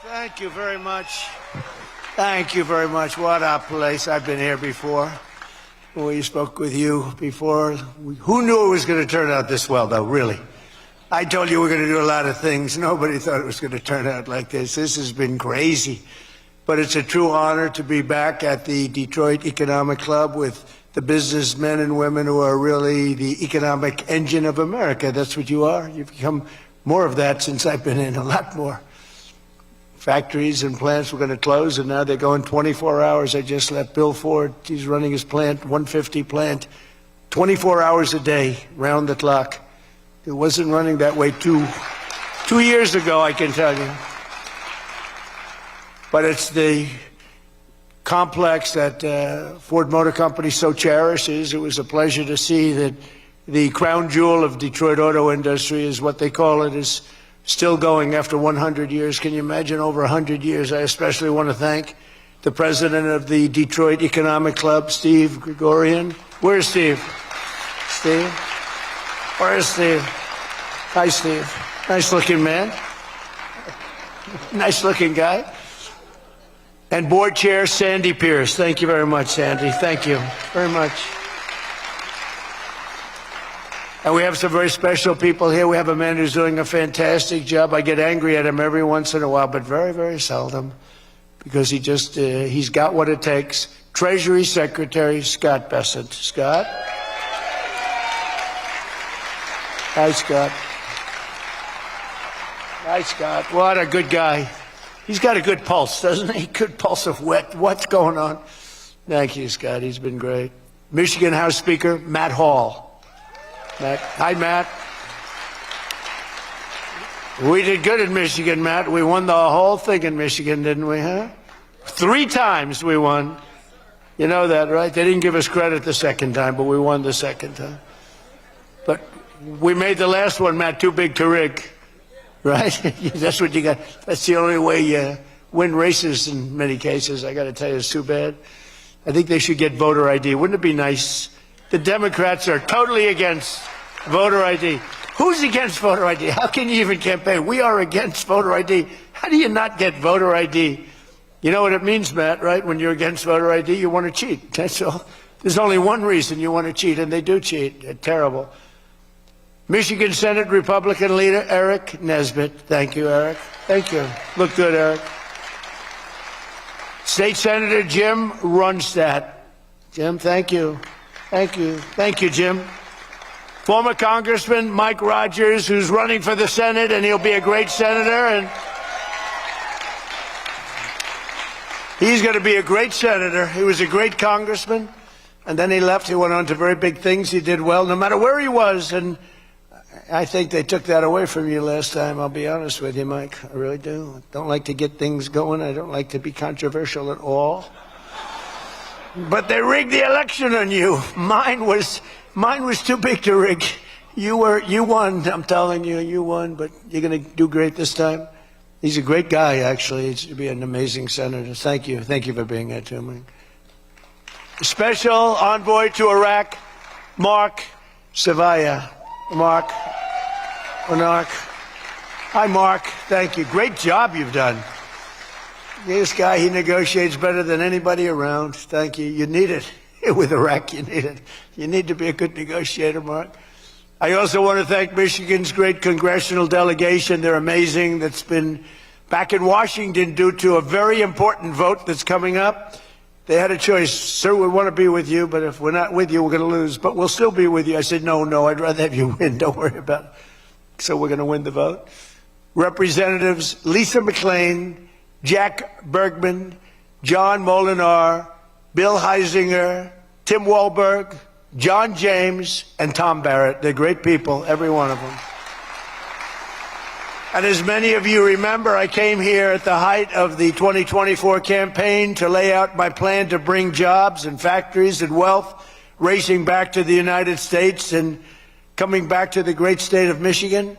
Thank you very much. Thank you very much. What a place. I've been here before. We spoke with you before. Who knew it was going to turn out this well, though, really? I told you we're going to do a lot of things. Nobody thought it was going to turn out like this. This has been crazy. But it's a true honor to be back at the Detroit Economic Club with the businessmen and women who are really the economic engine of America. That's what you are. You've become more of that since I've been in, a lot more. Factories and plants were going to close, and now they're going 24 hours. I just left Bill Ford. He's running his plant, 150 plant, 24 hours a day, round the clock. It wasn't running that way two years ago, I can tell you. But it's the complex that Ford Motor Company so cherishes. It was a pleasure to see that the crown jewel of Detroit auto industry, is what they call it, is still going after 100 years. Can you imagine, over 100 years? I especially want to thank the president of the Detroit Economic Club, Steve Gregorian. Where's Steve? Steve? Where's Steve? Hi, Steve. Nice looking man. Nice looking guy. And board chair Sandy Pierce. Thank you very much, Sandy. Thank you very much. And we have some very special people here. We have a man who's doing a fantastic job. I get angry at him every once in a while, but very, very seldom, because he's got what it takes. Treasury Secretary Scott Bessent. Scott? Hi, Scott. Hi, Scott. What a good guy. He's got a good pulse, doesn't he? Good pulse of what's going on. Thank you, Scott. He's been great. Michigan House Speaker Matt Hall. Matt. Hi, Matt. We did good in Michigan, Matt. We won the whole thing in Michigan, didn't we, huh? 3 times we won. You know that, right? They didn't give us credit the second time, but we won the second time. But we made the last one, Matt, too big to rig, right? That's what you got. That's the only way you win races in many cases. I got to tell you, it's too bad. I think they should get voter ID. Wouldn't it be nice? The Democrats are totally against voter ID. Who's against voter ID? How can you even campaign? We are against voter ID. How do you not get voter ID? You know what it means, Matt, right? When you're against voter ID, you want to cheat. That's all. There's only one reason you want to cheat, and they do cheat. They're terrible. Michigan Senate Republican leader Eric Nesbitt. Thank you, Eric. Thank you. Look good, Eric. State Senator Jim Runstad. Jim, thank you. Thank you. Thank you, Jim. Former Congressman Mike Rogers, who's running for the Senate, and he'll be a great senator. And he's going to be a great senator. He was a great congressman, and then he left. He went on to very big things. He did well, no matter where he was. And I think they took that away from you last time. I'll be honest with you, Mike. I really do. I don't like to get things going. I don't like to be controversial at all. But they rigged the election on you. Mine was too big to rig. You won. I'm telling you, you won. But you're going to do great this time. He's a great guy, actually. He's be an amazing senator. Thank you. Thank you for being here, too, Mike. Special envoy to Iraq, Mark Savaya. Mark. Hi, Mark. Thank you. Great job you've done. This guy, he negotiates better than anybody around. Thank you. You need it. With Iraq, you need it. You need to be a good negotiator, Mark. I also want to thank Michigan's great congressional delegation. They're amazing. That's been back in Washington due to a very important vote that's coming up. They had a choice. Sir, we want to be with you, but if we're not with you, we're going to lose. But we'll still be with you. I said, no, I'd rather have you win. Don't worry about it. So we're going to win the vote. Representatives Lisa McClain, Jack Bergman, John Molinar, Bill Heisinger, Tim Walberg, John James, and Tom Barrett. They're great people, every one of them. And as many of you remember, I came here at the height of the 2024 campaign to lay out my plan to bring jobs and factories and wealth racing back to the United States and coming back to the great state of Michigan.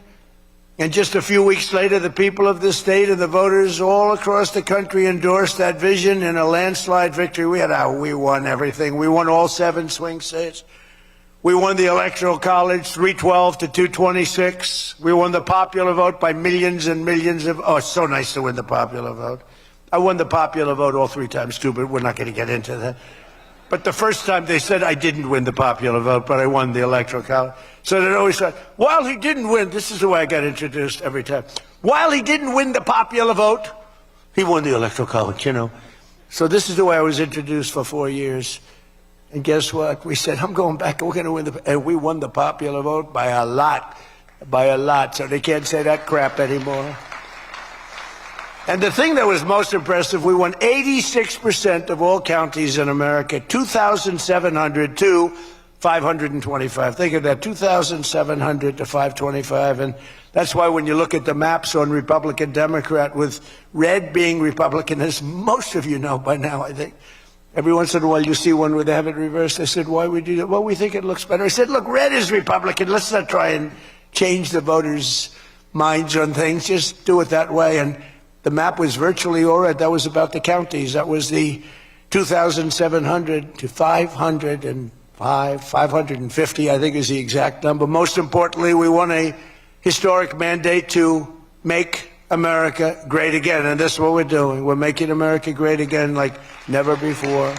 And just a few weeks later, the people of this state and the voters all across the country endorsed that vision in a landslide victory. We won everything. We won all 7 swing states. We won the Electoral College 312 to 226. We won the popular vote by millions and millions of... Oh, it's so nice to win the popular vote. I won the popular vote all 3 times, too, but we're not going to get into that. But the first time they said I didn't win the popular vote, but I won the Electoral College. So they always said, while he didn't win, this is the way I got introduced every time. While he didn't win the popular vote, he won the Electoral College, you know. So this is the way I was introduced for 4 years. And guess what? We said, I'm going back, we're going to win and we won the popular vote by a lot. So they can't say that crap anymore. And the thing that was most impressive, we won 86% of all counties in America, 2,700 to 525. Think of that, 2,700 to 525. And that's why when you look at the maps on Republican, Democrat, with red being Republican, as most of you know by now, I think, every once in a while you see one where they have it reversed. I said, why would you do that? Well, we think it looks better. I said, look, red is Republican. Let's not try and change the voters' minds on things. Just do it that way. And the map was virtually all red. That was about the counties. That was the 2,700 to 550, I think is the exact number. Most importantly, we won a historic mandate to make America great again. And this is what we're doing. We're making America great again like never before.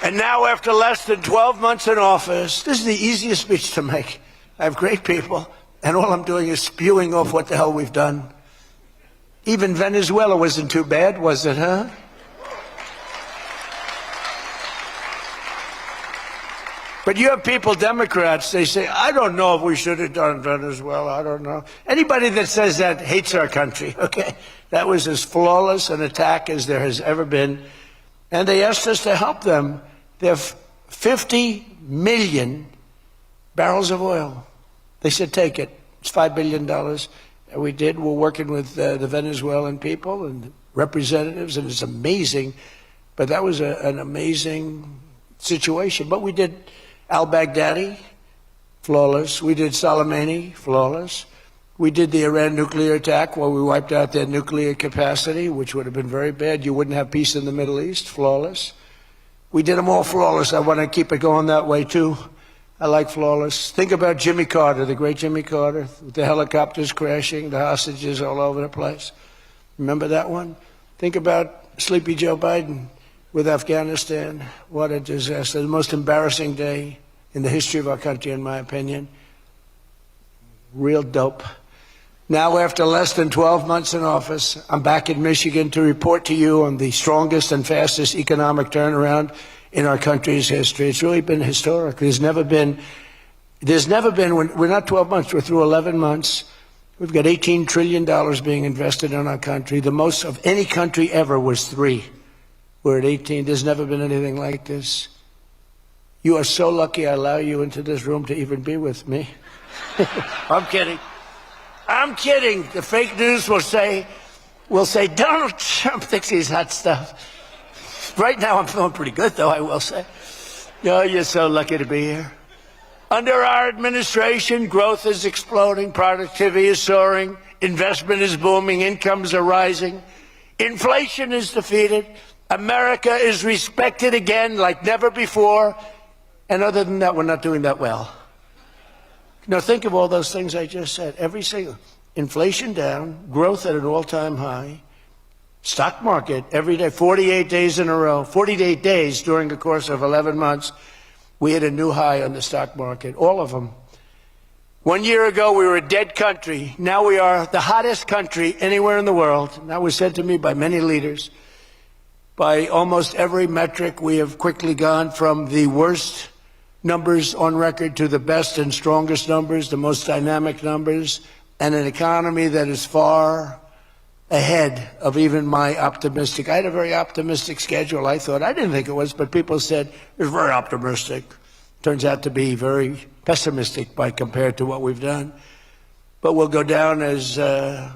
And now, after less than 12 months in office, this is the easiest speech to make. I have great people, and all I'm doing is spewing off what the hell we've done. Even Venezuela wasn't too bad, was it, huh? But you have people, Democrats, they say, I don't know if we should have done Venezuela, I don't know. Anybody that says that hates our country, okay? That was as flawless an attack as there has ever been. And they asked us to help them. They have 50 million barrels of oil. They said, take it. It's $5 billion. And we did. We're working with the Venezuelan people and representatives, and it's amazing. But that was an amazing situation. But we did al-Baghdadi, flawless. We did Soleimani, flawless. We did the Iran nuclear attack where we wiped out their nuclear capacity, which would have been very bad. You wouldn't have peace in the Middle East, flawless. We did them all flawless. I want to keep it going that way, too. I like flawless. Think about Jimmy Carter, the great Jimmy Carter, with the helicopters crashing, the hostages all over the place. Remember that one? Think about Sleepy Joe Biden with Afghanistan. What a disaster. The most embarrassing day in the history of our country, in my opinion. Real dope. Now, after less than 12 months in office, I'm back in Michigan to report to you on the strongest and fastest economic turnaround in our country's history. It's really been historic. There's never been, we're not 12 months, we're through 11 months. We've got $18 trillion being invested in our country. The most of any country ever was 3. We're at 18. There's never been anything like this. You are so lucky I allow you into this room to even be with me. I'm kidding. I'm kidding. The fake news will say Donald Trump thinks he's hot stuff. Right now I'm feeling pretty good, though, I will say. Oh, you're so lucky to be here. Under our administration, growth is exploding, productivity is soaring, investment is booming, incomes are rising, inflation is defeated, America is respected again like never before, and other than that, we're not doing that well. Now think of all those things I just said. Every single, inflation down, growth at an all-time high, stock market every day, 48 days in a row, 48 days during the course of 11 months, we hit a new high on the stock market, all of them. 1 year ago, we were a dead country. Now we are the hottest country anywhere in the world. And that was said to me by many leaders. By almost every metric, we have quickly gone from the worst numbers on record to the best and strongest numbers, the most dynamic numbers, and an economy that is far ahead of even my optimistic. I had a very optimistic schedule, I thought. I didn't think it was, but people said it was very optimistic. Turns out to be very pessimistic by compared to what we've done. But we'll go down as the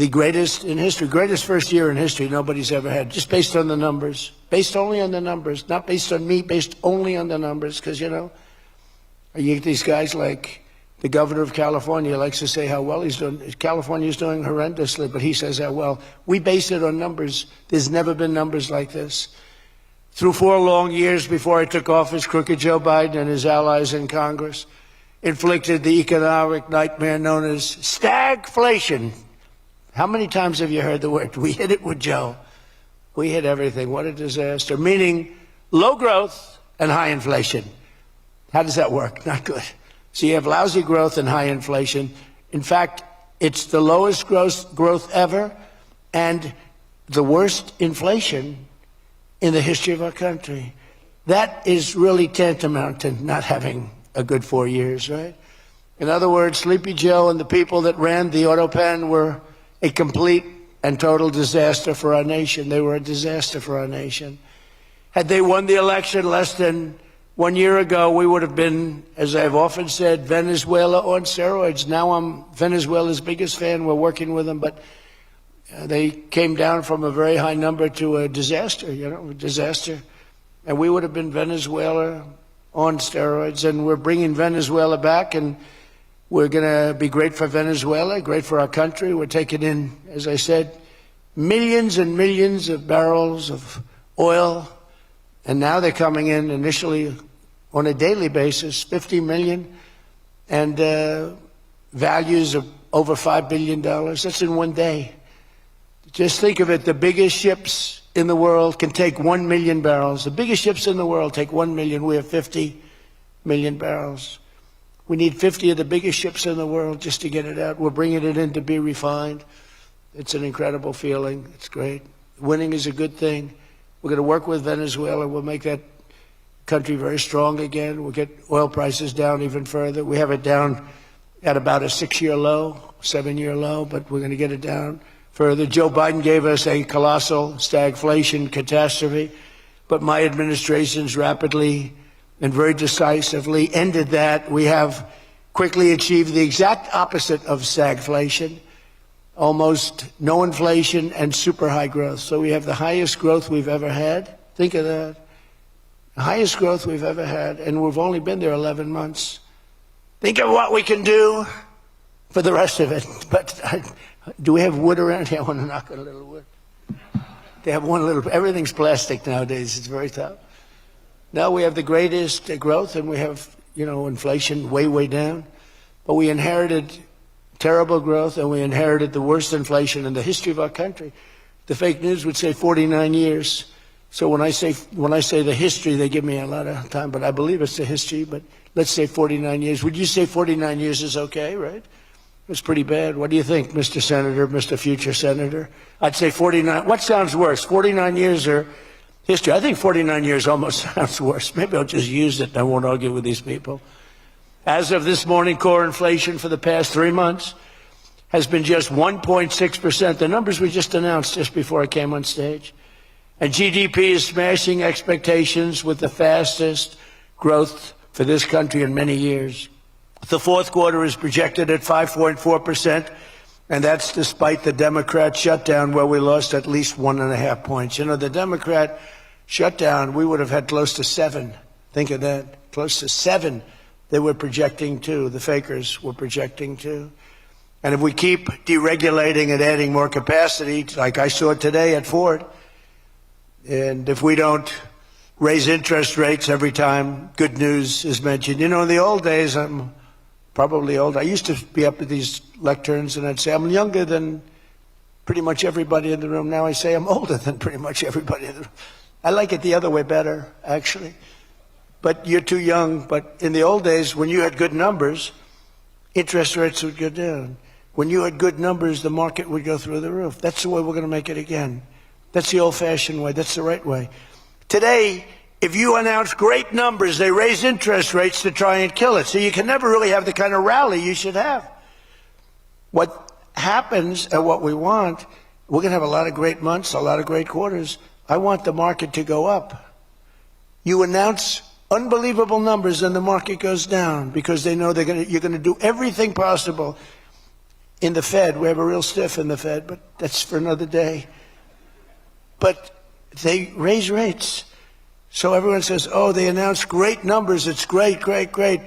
greatest in history, greatest first year in history nobody's ever had, just based on the numbers, based only on the numbers, not based on me, based only on the numbers, because, you know, you get these guys like the governor of California likes to say how well he's doing. California's doing horrendously, but he says how well. We base it on numbers. There's never been numbers like this. through 4 long years before I took office, crooked Joe Biden and his allies in Congress inflicted the economic nightmare known as stagflation. How many times have you heard the word? We hit it with Joe. We hit everything. What a disaster. Meaning low growth and high inflation. How does that work? Not good. So you have lousy growth and high inflation. In fact, it's the lowest growth ever and the worst inflation in the history of our country. That is really tantamount to not having a good 4 years, right? In other words, Sleepy Joe and the people that ran the auto pen were a complete and total disaster for our nation. They were a disaster for our nation. Had they won the election less than 1 year ago, we would have been, as I've often said, Venezuela on steroids. Now I'm Venezuela's biggest fan. We're working with them, but they came down from a very high number to a disaster, a disaster. And we would have been Venezuela on steroids, and we're bringing Venezuela back, and we're going to be great for Venezuela, great for our country. We're taking in, as I said, millions and millions of barrels of oil, and now they're coming in initially on a daily basis, 50 million, and values of over $5 billion. That's in one day. Just think of it, the biggest ships in the world can take 1 million barrels. The biggest ships in the world take 1 million. We have 50 million barrels. We need 50 of the biggest ships in the world just to get it out. We're bringing it in to be refined. It's an incredible feeling. It's great. Winning is a good thing. We're going to work with Venezuela. We'll make that country very strong again. We'll get oil prices down even further. We have it down at about a 6-year low, 7-year low, but we're going to get it down further. Joe Biden gave us a colossal stagflation catastrophe, but my administration's rapidly and very decisively ended that. We have quickly achieved the exact opposite of stagflation, almost no inflation and super high growth. So we have the highest growth we've ever had. Think of that. The highest growth we've ever had, and we've only been there 11 months. Think of what we can do for the rest of it. But do we have wood around here? I want to knock on a little wood. They have one little, everything's plastic nowadays. It's very tough. Now we have the greatest growth, and we have, inflation way, way down. But we inherited terrible growth, and we inherited the worst inflation in the history of our country. The fake news would say 49 years. So when I say the history, they give me a lot of time, but I believe it's the history. But let's say 49 years. Would you say 49 years is okay, right? It's pretty bad. What do you think, Mr. Senator, Mr. Future Senator? I'd say 49. What sounds worse, 49 years or history? I think 49 years almost sounds worse. Maybe I'll just use it and I won't argue with these people. As of this morning, core inflation for the past 3 months has been just 1.6%. The numbers we just announced just before I came on stage. And GDP is smashing expectations with the fastest growth for this country in many years. The fourth quarter is projected at 5.4%, and that's despite the Democrat shutdown where we lost at least 1.5 points. The Democrat shutdown, we would have had close to 7. Think of that, close to 7 they were projecting to. The fakers were projecting to. And if we keep deregulating and adding more capacity, like I saw today at Ford, and if we don't raise interest rates every time good news is mentioned. In the old days, I'm probably old. I used to be up at these lecterns and I'd say, I'm younger than pretty much everybody in the room. Now I say I'm older than pretty much everybody in the room. I like it the other way better, actually. But you're too young. But in the old days, when you had good numbers, interest rates would go down. When you had good numbers, the market would go through the roof. That's the way we're going to make it again. That's the old-fashioned way. That's the right way. Today, if you announce great numbers, they raise interest rates to try and kill it. So you can never really have the kind of rally you should have. What happens and what we want, we're going to have a lot of great months, a lot of great quarters. I want the market to go up. You announce unbelievable numbers and the market goes down because they know you're going to do everything possible. In the Fed, we have a real stiff in the Fed, but that's for another day. But they raise rates. So everyone says, oh, they announced great numbers. It's great, great, great.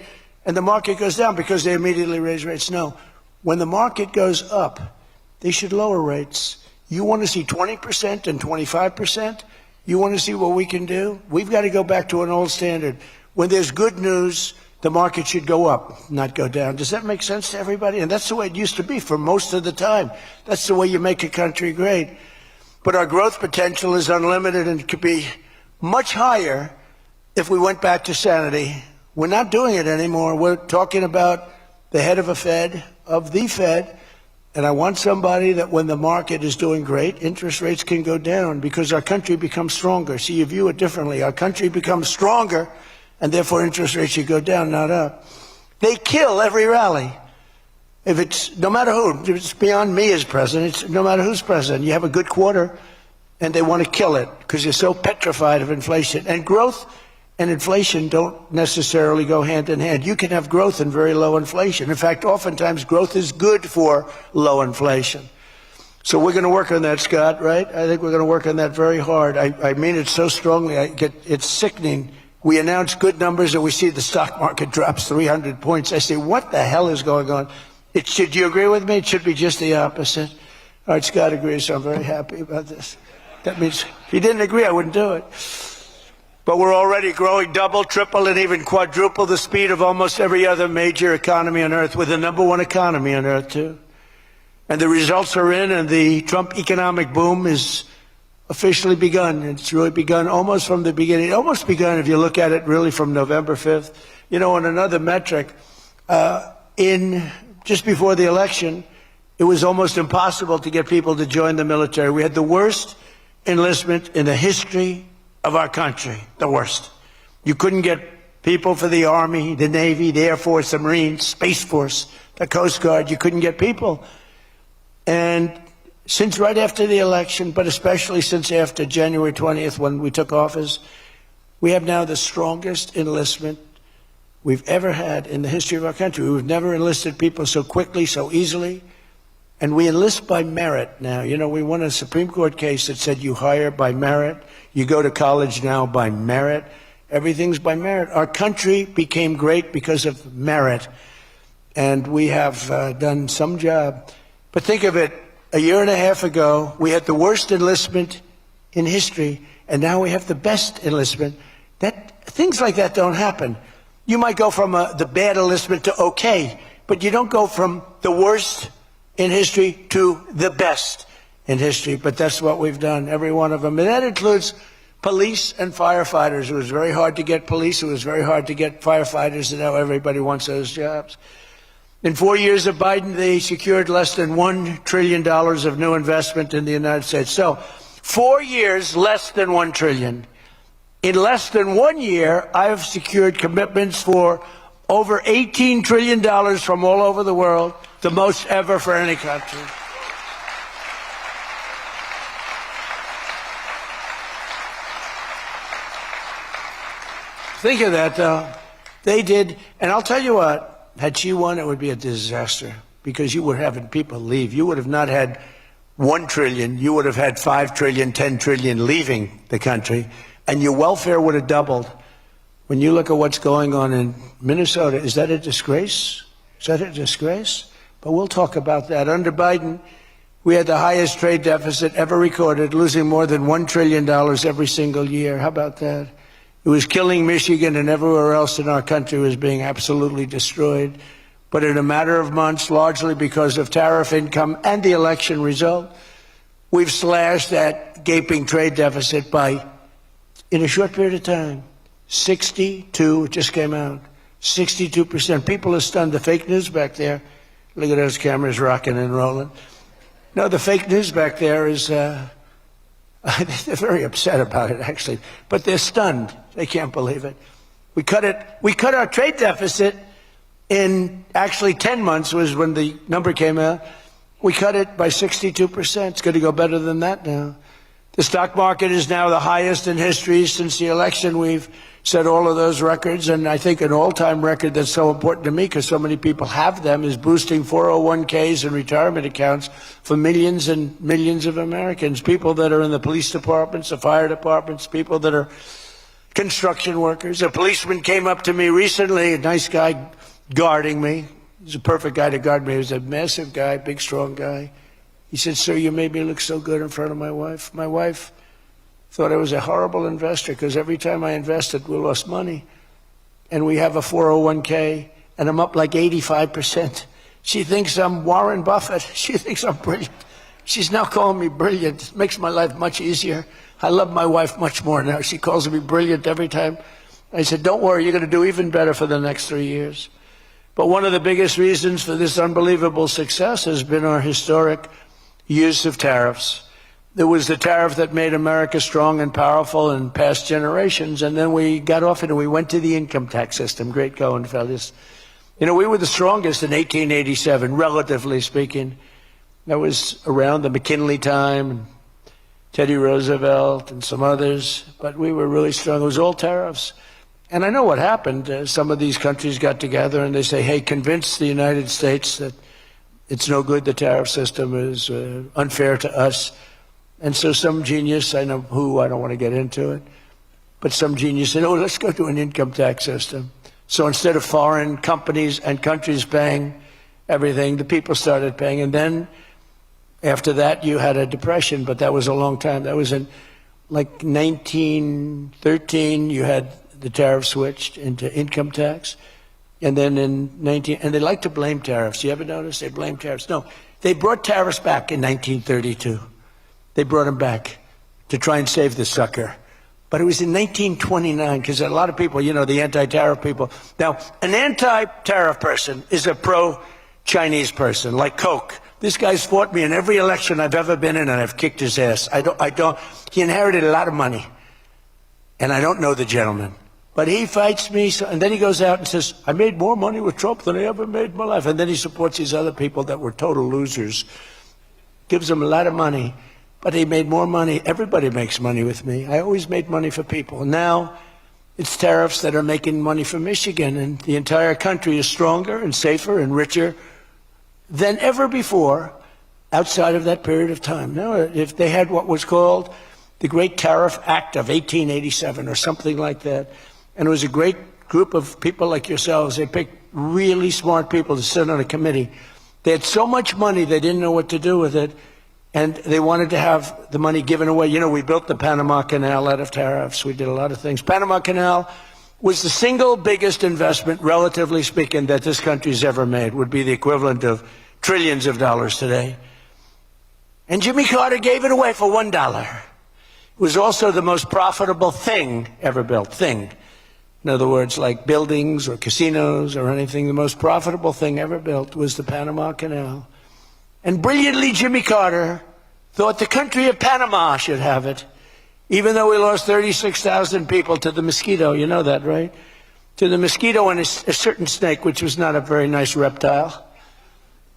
And the market goes down because they immediately raise rates. No. When the market goes up, they should lower rates. You want to see 20% and 25%? You want to see what we can do? We've got to go back to an old standard. When there's good news, the market should go up, not go down. Does that make sense to everybody? And that's the way it used to be for most of the time. That's the way you make a country great. But our growth potential is unlimited and could be much higher if we went back to sanity. We're not doing it anymore. We're talking about the head of the Fed, and I want somebody that when the market is doing great, interest rates can go down because our country becomes stronger. See, you view it differently. Our country becomes stronger, and therefore interest rates should go down, not up. They kill every rally. If it's, no matter who, if it's beyond me as president, it's no matter who's president. You have a good quarter, and they want to kill it because you're so petrified of inflation. And growth and inflation don't necessarily go hand in hand. You can have growth and very low inflation. In fact, oftentimes growth is good for low inflation. So we're going to work on that, Scott, right? I think we're going to work on that very hard. I mean it so strongly. It's sickening. We announce good numbers and we see the stock market drops 300 points. I say, what the hell is going on? Do you agree with me? It should be just the opposite. All right, Scott agrees, so I'm very happy about this. That means if he didn't agree, I wouldn't do it. But we're already growing double, triple, and even quadruple the speed of almost every other major economy on earth. We're the #1 economy on earth, too. And the results are in, and the Trump economic boom is officially begun. It's really begun almost from the beginning. Almost begun if you look at it really from November 5th. You know, on another metric, just before the election, it was almost impossible to get people to join the military. We had the worst enlistment in the history of our country, the worst. You couldn't get people for the Army, the Navy, the Air Force, the Marines, Space Force, the Coast Guard. You couldn't get people. And since right after the election, but especially since after January 20th when we took office, we have now the strongest enlistment we've ever had in the history of our country. We've never enlisted people so quickly, so easily. And we enlist by merit now. You know, we won a Supreme Court case that said you hire by merit. You go to college now by merit. Everything's by merit. Our country became great because of merit. And we have done some job. But think of it, a year and a half ago, we had the worst enlistment in history, and now we have the best enlistment. Things like that don't happen. You might go from the bad enlistment to okay, but you don't go from the worst in history to the best in history. But that's what we've done, every one of them. And that includes police and firefighters. It was very hard to get police. It was very hard to get firefighters, and now everybody wants those jobs. In 4 years of Biden, they secured less than $1 trillion of new investment in the United States. So 4 years, less than $1 trillion. In less than 1 year, I have secured commitments for over $18 trillion from all over the world, the most ever for any country. Think of that, though. They did, and I'll tell you what, had she won, it would be a disaster because you were having people leave. You would have not had $1 trillion. You would have had 5 trillion, 10 trillion leaving the country, and your welfare would have doubled. When you look at what's going on in Minnesota, is that a disgrace? Is that a disgrace? But we'll talk about that. Under Biden, we had the highest trade deficit ever recorded, losing more than $1 trillion every single year. How about that? It was killing Michigan, and everywhere else in our country was being absolutely destroyed. But in a matter of months, largely because of tariff income and the election result, we've slashed that gaping trade deficit by, in a short period of time, 62, it just came out, 62%. People are stunned. The fake news back there, look at those cameras rocking and rolling. No, the fake news back there is, they're very upset about it, actually, but they're stunned. They can't believe it. We cut our trade deficit in actually 10 months was when the number came out. We cut it by 62%. It's going to go better than that now. The stock market is now the highest in history since the election. We've set all of those records, and I think an all-time record that's so important to me because so many people have them is boosting 401ks and retirement accounts for millions and millions of Americans, people that are in the police departments, the fire departments, people that are construction workers. A policeman came up to me recently, a nice guy guarding me. He's a perfect guy to guard me. He was a massive guy, big, strong guy. He said, "Sir, you made me look so good in front of my wife. My wife thought I was a horrible investor because every time I invested, we lost money. And we have a 401k, and I'm up like 85%. She thinks I'm Warren Buffett. She thinks I'm brilliant. She's now calling me brilliant. It makes my life much easier. I love my wife much more now. She calls me brilliant every time. I said, don't worry, you're going to do even better for the next 3 years. But one of the biggest reasons for this unbelievable success has been our historic use of tariffs. There was the tariff that made America strong and powerful in past generations, and then we got off it and we went to the income tax system. Great going, fellas. You know, we were the strongest in 1887, relatively speaking. That was around the McKinley time, and Teddy Roosevelt and some others, but we were really strong. It was all tariffs. And I know what happened. Some of these countries got together and they say, hey, convince the United States that it's no good, the tariff system is unfair to us. And so some genius, I know who, I don't want to get into it, but some genius said, oh, let's go to an income tax system. So instead of foreign companies and countries paying everything, the people started paying. And then after that, you had a depression, but that was a long time. That was in like 1913, you had the tariff switched into income tax. And then in and they like to blame tariffs. You ever notice they blame tariffs? No, they brought tariffs back in 1932. They brought them back to try and save the sucker. But it was in 1929, because a lot of people, you know, the anti-tariff people. Now, an anti-tariff person is a pro-Chinese person, like Coke. This guy's fought me in every election I've ever been in, and I've kicked his ass. He inherited a lot of money, and I don't know the gentleman. But he fights me, and then he goes out and says, I made more money with Trump than I ever made in my life. And then he supports these other people that were total losers. Gives them a lot of money, but he made more money. Everybody makes money with me. I always made money for people. Now it's tariffs that are making money for Michigan, and the entire country is stronger and safer and richer than ever before outside of that period of time. Now, if they had what was called the Great Tariff Act of 1887 or something like that, and it was a great group of people like yourselves. They picked really smart people to sit on a committee. They had so much money, they didn't know what to do with it, and they wanted to have the money given away. You know, we built the Panama Canal out of tariffs. We did a lot of things. Panama Canal was the single biggest investment, relatively speaking, that this country's ever made. Would be the equivalent of trillions of dollars today. And Jimmy Carter gave it away for $1. It was also the most profitable thing ever built. Thing. In other words, like buildings or casinos or anything, the most profitable thing ever built was the Panama Canal. And brilliantly, Jimmy Carter thought the country of Panama should have it, even though we lost 36,000 people to the mosquito. You know that, right? To the mosquito and a certain snake, which was not a very nice reptile.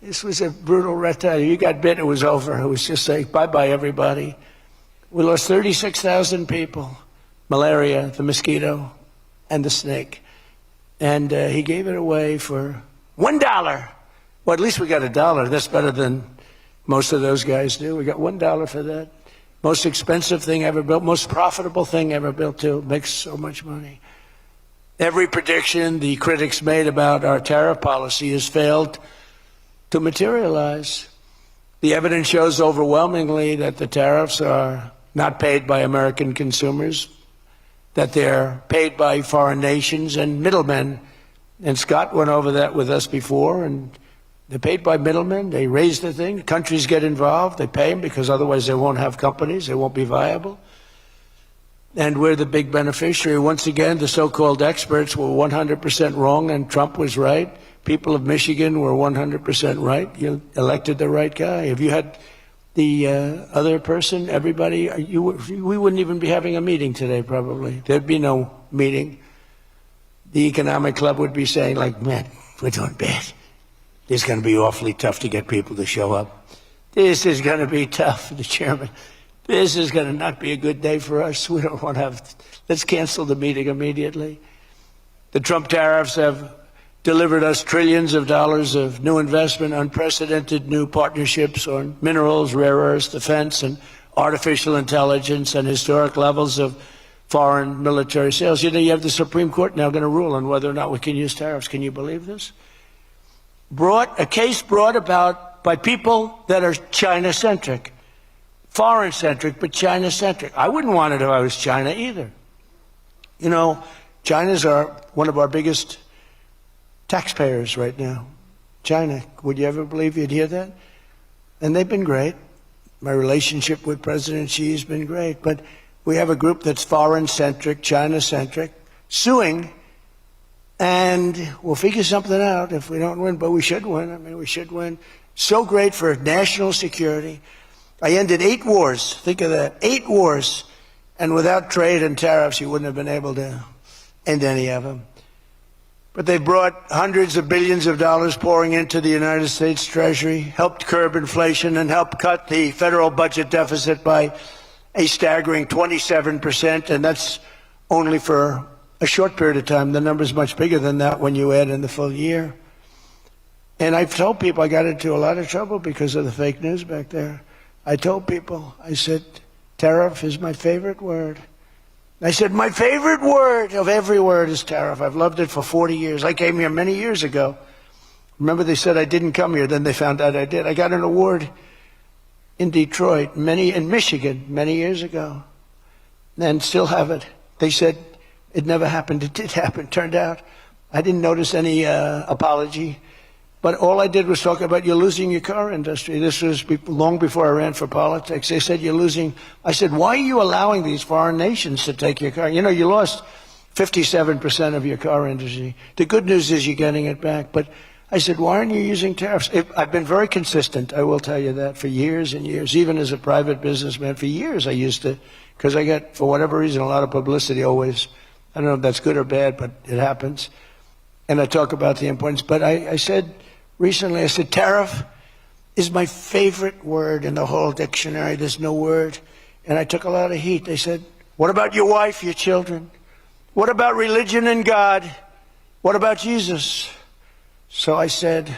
This was a brutal reptile. You got bit, it was over. It was just like, bye-bye, everybody. We lost 36,000 people. Malaria, the mosquito, and the snake. And he gave it away for $1. Well, at least we got $1. That's better than most of those guys do. We got $1 for that. Most expensive thing ever built, most profitable thing ever built, too. Makes so much money. Every prediction the critics made about our tariff policy has failed to materialize. The evidence shows overwhelmingly that the tariffs are not paid by American consumers, that they're paid by foreign nations and middlemen. And Scott went over that with us before, and they're paid by middlemen. They raise the thing. Countries get involved. They pay them because otherwise they won't have companies. They won't be viable. And we're the big beneficiary. Once again, the so-called experts were 100% wrong, and Trump was right. People of Michigan were 100% right. You elected the right guy. If you had the other person, everybody, we wouldn't even be having a meeting today, probably. There'd be no meeting. The economic club would be saying, like, man, we're doing bad. It's going to be awfully tough to get people to show up. This is going to be tough, the chairman. This is going to not be a good day for us. We don't want to have, let's cancel the meeting immediately. The Trump tariffs have delivered us trillions of dollars of new investment, unprecedented new partnerships on minerals, rare earths, defense, and artificial intelligence, and historic levels of foreign military sales. You know, you have the Supreme Court now going to rule on whether or not we can use tariffs. Can you believe this? A case brought about by people that are China-centric. foreign-centric, but China-centric. I wouldn't want it if I was China either. You know, China's one of our biggest taxpayers right now. China, would you ever believe you'd hear that? And they've been great. My relationship with President Xi has been great. But we have a group that's foreign-centric, China-centric, suing, and we'll figure something out if we don't win, but we should win. I mean, we should win. So great for national security. I ended 8 wars. Think of that. 8 wars. And without trade and tariffs, you wouldn't have been able to end any of them. But they brought hundreds of billions of dollars pouring into the United States Treasury, helped curb inflation, and helped cut the federal budget deficit by a staggering 27%. And that's only for a short period of time. The number's much bigger than that when you add in the full year. And I've told people I got into a lot of trouble because of the fake news back there. I told people, I said, tariff is my favorite word. I said, my favorite word of every word is tariff. I've loved it for 40 years. I came here many years ago. Remember, they said I didn't come here. Then they found out I did. I got an award in Detroit, in Michigan, many years ago, and still have it. They said it never happened. It did happen. Turned out I didn't notice any apology. But all I did was talk about you're losing your car industry. This was long before I ran for politics. They said you're losing. I said, why are you allowing these foreign nations to take your car? You know, you lost 57% of your car industry. The good news is you're getting it back. But I said, why aren't you using tariffs? I've been very consistent, I will tell you that, for years and years. Even as a private businessman, for years I used to, because I get, for whatever reason, a lot of publicity always. I don't know if that's good or bad, but it happens. And I talk about the importance. But I said, recently, I said, tariff is my favorite word in the whole dictionary. There's no word. And I took a lot of heat. They said, what about your wife, your children? What about religion and God? What about Jesus? So I said,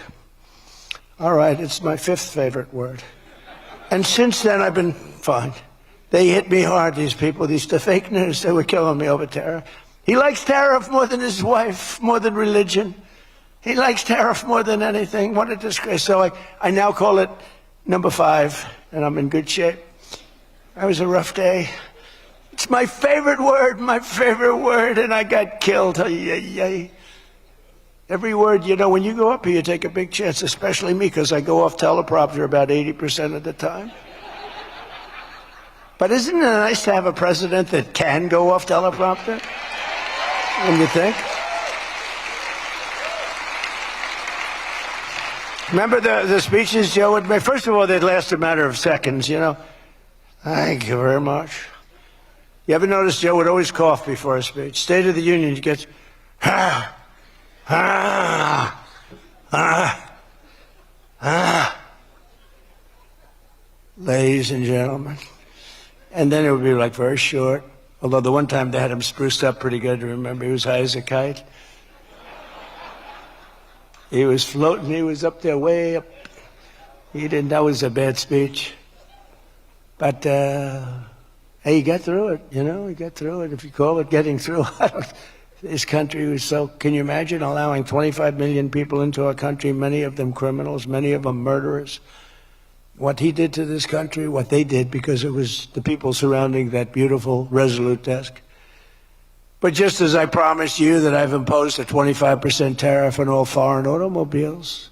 all right, it's my 5th favorite word. And since then, I've been fine. They hit me hard, these people, the fake news. They were killing me over tariff. He likes tariff more than his wife, more than religion. He likes tariff more than anything. What a disgrace. So I now call it number 5, and I'm in good shape. That was a rough day. It's my favorite word, and I got killed. Every word, you know, when you go up here, you take a big chance, especially me, because I go off teleprompter about 80% of the time. But isn't it nice to have a president that can go off teleprompter? When you think? Remember the speeches Joe would make? First of all, they'd last a matter of seconds, you know. Thank you very much. You ever notice Joe would always cough before a speech? State of the Union, he gets, ladies and gentlemen. And then it would be like very short. Although the one time they had him spruced up pretty good, remember, he was high as a kite. He was floating, he was up there way up. That was a bad speech. But, hey, he got through it, you know, he got through it. If you call it getting through, this country was so, can you imagine allowing 25 million people into our country, many of them criminals, many of them murderers? What he did to this country, what they did, because it was the people surrounding that beautiful, resolute desk. But just as I promised you that I've imposed a 25% tariff on all foreign automobiles,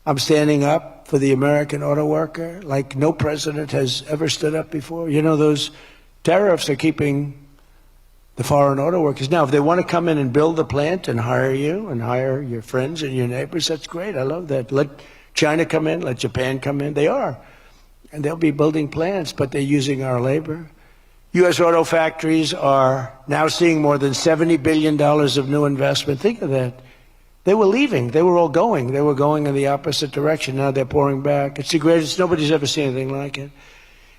I'm standing up for the American auto worker like no president has ever stood up before. You know, those tariffs are keeping the foreign auto workers. Now, if they want to come in and build a plant and hire you and hire your friends and your neighbors, that's great. I love that. Let China come in, let Japan come in. They are. And they'll be building plants, but they're using our labor. U.S. auto factories are now seeing more than $70 billion of new investment. Think of that. They were leaving. They were all going. They were going in the opposite direction. Now they're pouring back. It's the greatest. Nobody's ever seen anything like it.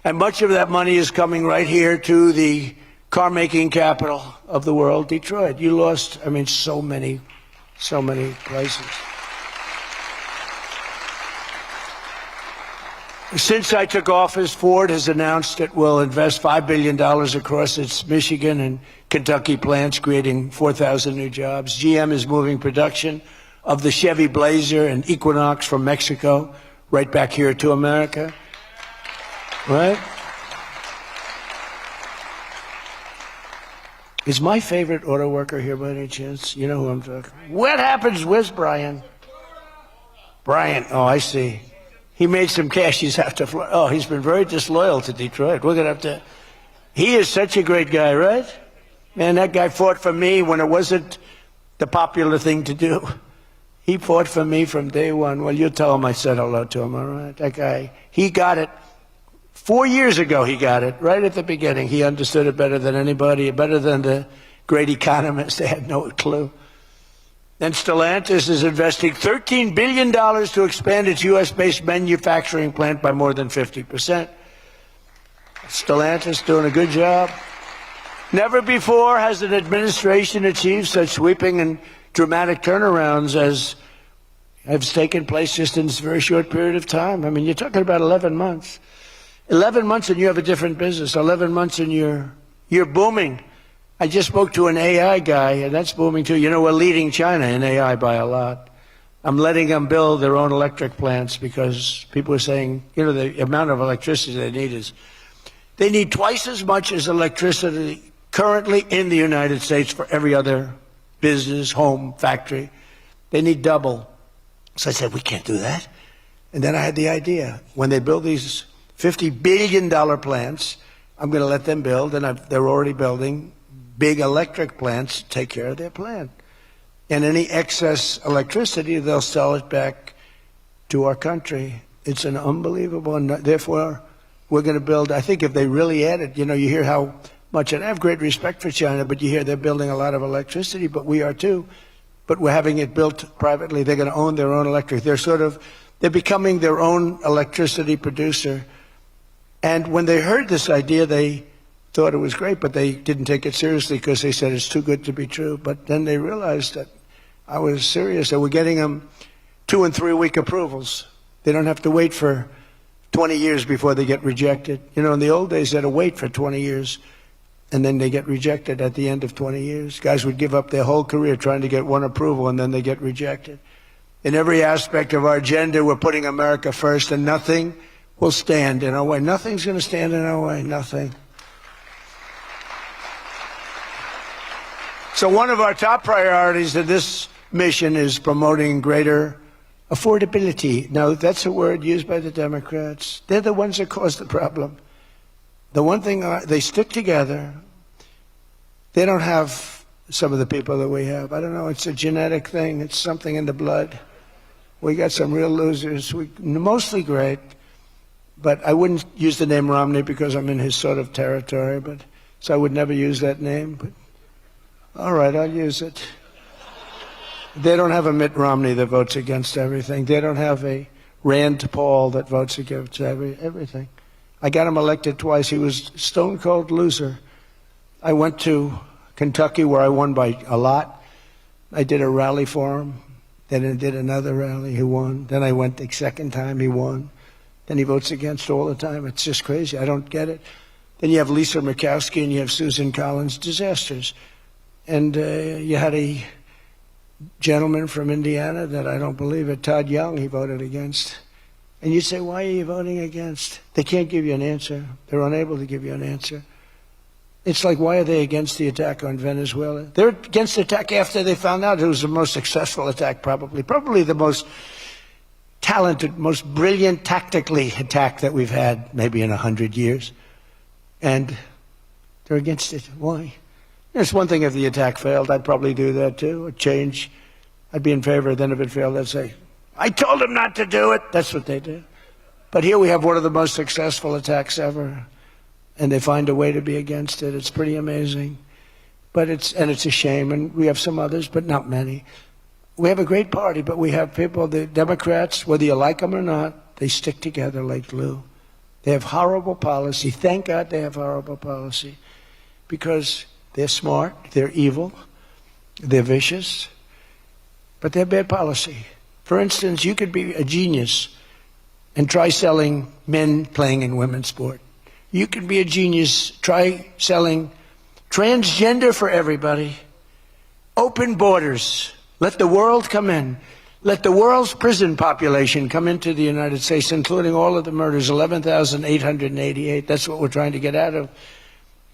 And much of that money is coming right here to the car-making capital of the world, Detroit. You lost, I mean, so many places. Since I took office, Ford has announced it will invest $5 billion across its Michigan and Kentucky plants, creating 4,000 new jobs. GM is moving production of the Chevy Blazer and Equinox from Mexico right back here to America. Right? Is my favorite auto worker here by any chance? You know who I'm talking? What happens? Where's Brian? Brian, oh, I see. He made some cash. He's have to fly. Oh, he's been very disloyal to Detroit. We're going to have to. He is such a great guy, right? Man, that guy fought for me when it wasn't the popular thing to do. He fought for me from day one. Well, you tell him I said hello to him, all right? That guy, he got it. 4 years ago, he got it, right at the beginning. He understood it better than anybody, better than the great economists. They had no clue. And Stellantis is investing $13 billion to expand its U.S.-based manufacturing plant by more than 50%. Stellantis doing a good job. Never before has an administration achieved such sweeping and dramatic turnarounds as has taken place just in this very short period of time. I mean, you're talking about 11 months. 11 months and you have a different business. 11 months and you're booming. I just spoke to an AI guy, and that's booming too. You know, we're leading China in AI by a lot. I'm letting them build their own electric plants because people are saying, you know, the amount of electricity they need twice as much as electricity currently in the United States for every other business, home, factory. They need double. So I said, we can't do that. And then I had the idea. When they build these $50 billion plants, I'm going to let them build, and they're already building big electric plants to take care of their plant. And any excess electricity, they'll sell it back to our country. It's an unbelievable, and therefore we're going to build, I think if they really added, you know, you hear how much, and I have great respect for China, but you hear they're building a lot of electricity, but we are too. But we're having it built privately. They're going to own their own electric. They're becoming their own electricity producer. And when they heard this idea, they thought it was great, but they didn't take it seriously because they said it's too good to be true. But then they realized that I was serious. They were getting them 2- and 3-week approvals. They don't have to wait for 20 years before they get rejected. You know, in the old days, they had to wait for 20 years, and then they get rejected at the end of 20 years. Guys would give up their whole career trying to get one approval, and then they get rejected. In every aspect of our agenda, we're putting America first, and nothing will stand in our way. Nothing's going to stand in our way, nothing. So one of our top priorities of this mission is promoting greater affordability. Now, that's a word used by the Democrats. They're the ones that cause the problem. The one thing, they stick together. They don't have some of the people that we have. I don't know, it's a genetic thing. It's something in the blood. We got some real losers, mostly great. But I wouldn't use the name Romney because I'm in his sort of territory, so I would never use that name. But all right, I'll use it. They don't have a Mitt Romney that votes against everything. They don't have a Rand Paul that votes against everything. I got him elected twice. He was a stone-cold loser. I went to Kentucky where I won by a lot. I did a rally for him. Then I did another rally. He won. Then I went the second time. He won. Then he votes against all the time. It's just crazy. I don't get it. Then you have Lisa Murkowski and you have Susan Collins. Disasters. And you had a gentleman from Indiana that I don't believe it, Todd Young, he voted against. And you say, why are you voting against? They can't give you an answer. They're unable to give you an answer. It's like, why are they against the attack on Venezuela? They're against the attack after they found out it was the most successful attack, probably the most talented, most brilliant tactically attack that we've had maybe in 100 years. And they're against it. Why? It's one thing if the attack failed. I'd probably do that too. A change. I'd be in favor. Then if it failed, I'd say, I told them not to do it. That's what they do. But here we have one of the most successful attacks ever. And they find a way to be against it. It's pretty amazing. But it's a shame. And we have some others, but not many. We have a great party, but we have people, the Democrats, whether you like them or not, they stick together like glue. They have horrible policy. Thank God they have horrible policy. Because they're smart, they're evil, they're vicious, but they have bad policy. For instance, you could be a genius and try selling men playing in women's sport. You could be a genius, try selling transgender for everybody, open borders, let the world come in, let the world's prison population come into the United States, including all of the murders, 11,888. That's what we're trying to get out of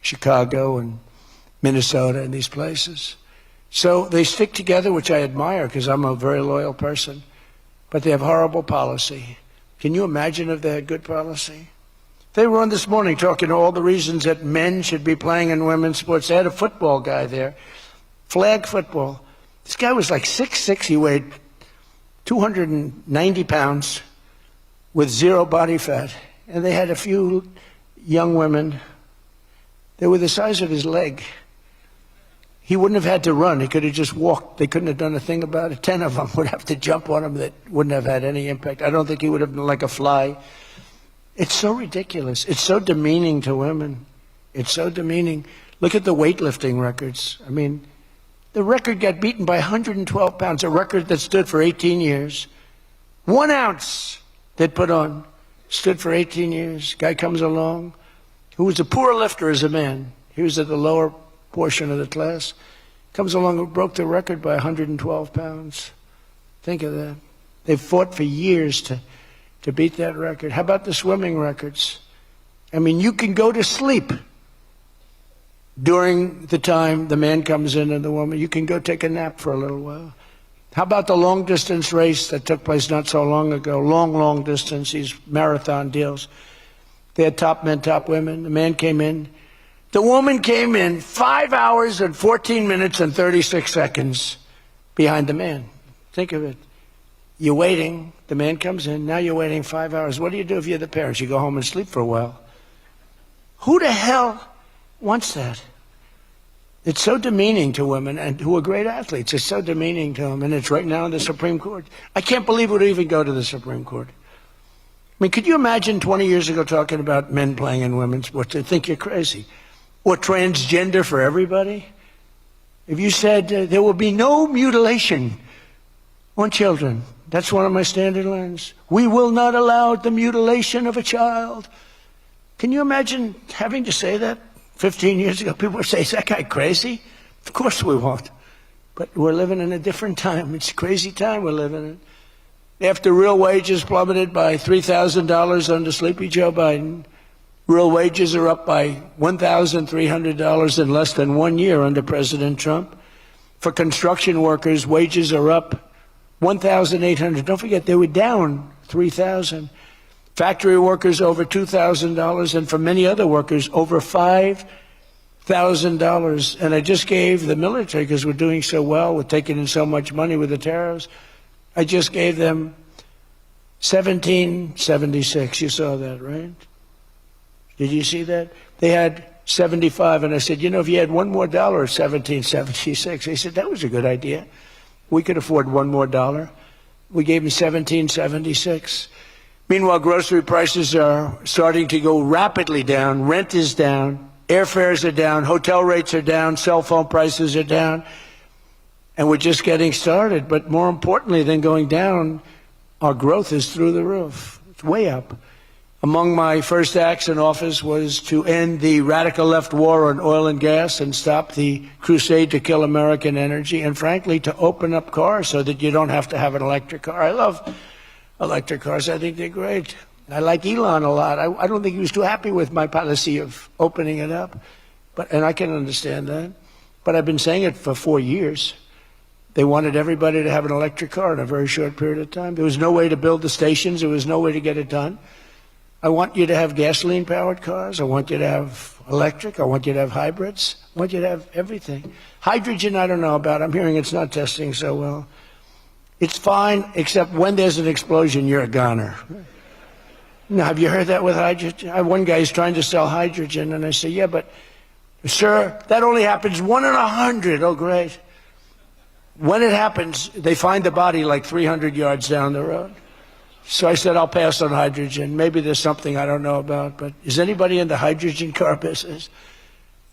Chicago and Minnesota and these places. So they stick together, which I admire because I'm a very loyal person, but they have horrible policy. Can you imagine if they had good policy? They were on this morning talking all the reasons that men should be playing in women's sports. They had a football guy there, flag football. This guy was like 6'6", he weighed 290 pounds with zero body fat. And they had a few young women. They were the size of his leg. He wouldn't have had to run. He could have just walked. They couldn't have done a thing about it. 10 of them would have to jump on him that wouldn't have had any impact. I don't think he would have been like a fly. It's so ridiculous. It's so demeaning to women. It's so demeaning. Look at the weightlifting records. I mean, the record got beaten by 112 pounds, a record that stood for 18 years. 1 ounce they'd put on, stood for 18 years. Guy comes along, who was a poor lifter as a man. He was at the lower portion of the class. Comes along and broke the record by 112 pounds. Think of that. They've fought for years to beat that record. How about the swimming records? I mean, you can go to sleep during the time the man comes in and the woman. You can go take a nap for a little while. How about the long distance race that took place not so long ago? Long distance, these marathon deals. They had top men, top women. The man came in. The woman came in 5 hours and 14 minutes and 36 seconds behind the man. Think of it. You're waiting. The man comes in. Now you're waiting 5 hours. What do you do if you're the parents? You go home and sleep for a while. Who the hell wants that? It's so demeaning to women and who are great athletes. It's so demeaning to them. And it's right now in the Supreme Court. I can't believe it would even go to the Supreme Court. I mean, could you imagine 20 years ago talking about men playing in women's sports? They'd think you're crazy. Or transgender for everybody. If you said there will be no mutilation on children, that's one of my standard lines. We will not allow the mutilation of a child. Can you imagine having to say that 15 years ago? People would say, is that guy crazy? Of course we won't. But we're living in a different time. It's a crazy time we're living in. After real wages plummeted by $3,000 under Sleepy Joe Biden, real wages are up by $1,300 in less than 1 year under President Trump. For construction workers, wages are up $1,800. Don't forget, they were down $3,000. Factory workers over $2,000, and for many other workers, over $5,000. And I just gave the military, because we're doing so well, we're taking in so much money with the tariffs, I just gave them $1,776. You saw that, right? Did you see that? They had 75, and I said, you know, if you had one more dollar, $17.76. They said, that was a good idea. We could afford one more dollar. We gave them $17.76. Meanwhile, grocery prices are starting to go rapidly down. Rent is down. Airfares are down. Hotel rates are down. Cell phone prices are down. And we're just getting started. But more importantly than going down, our growth is through the roof. It's way up. Among my first acts in office was to end the radical left war on oil and gas and stop the crusade to kill American energy, and frankly, to open up cars so that you don't have to have an electric car. I love electric cars. I think they're great. I like Elon a lot. I don't think he was too happy with my policy of opening it up, and I can understand that. But I've been saying it for 4 years. They wanted everybody to have an electric car in a very short period of time. There was no way to build the stations. There was no way to get it done. I want you to have gasoline-powered cars. I want you to have electric. I want you to have hybrids. I want you to have everything. Hydrogen, I don't know about. I'm hearing it's not testing so well. It's fine, except when there's an explosion, you're a goner. Now, have you heard that with hydrogen? One guy is trying to sell hydrogen, and I say, yeah, but, sir, that only happens 1 in 100. Oh, great. When it happens, they find the body like 300 yards down the road. So I said, I'll pass on hydrogen. Maybe there's something I don't know about, but is anybody in the hydrogen car business?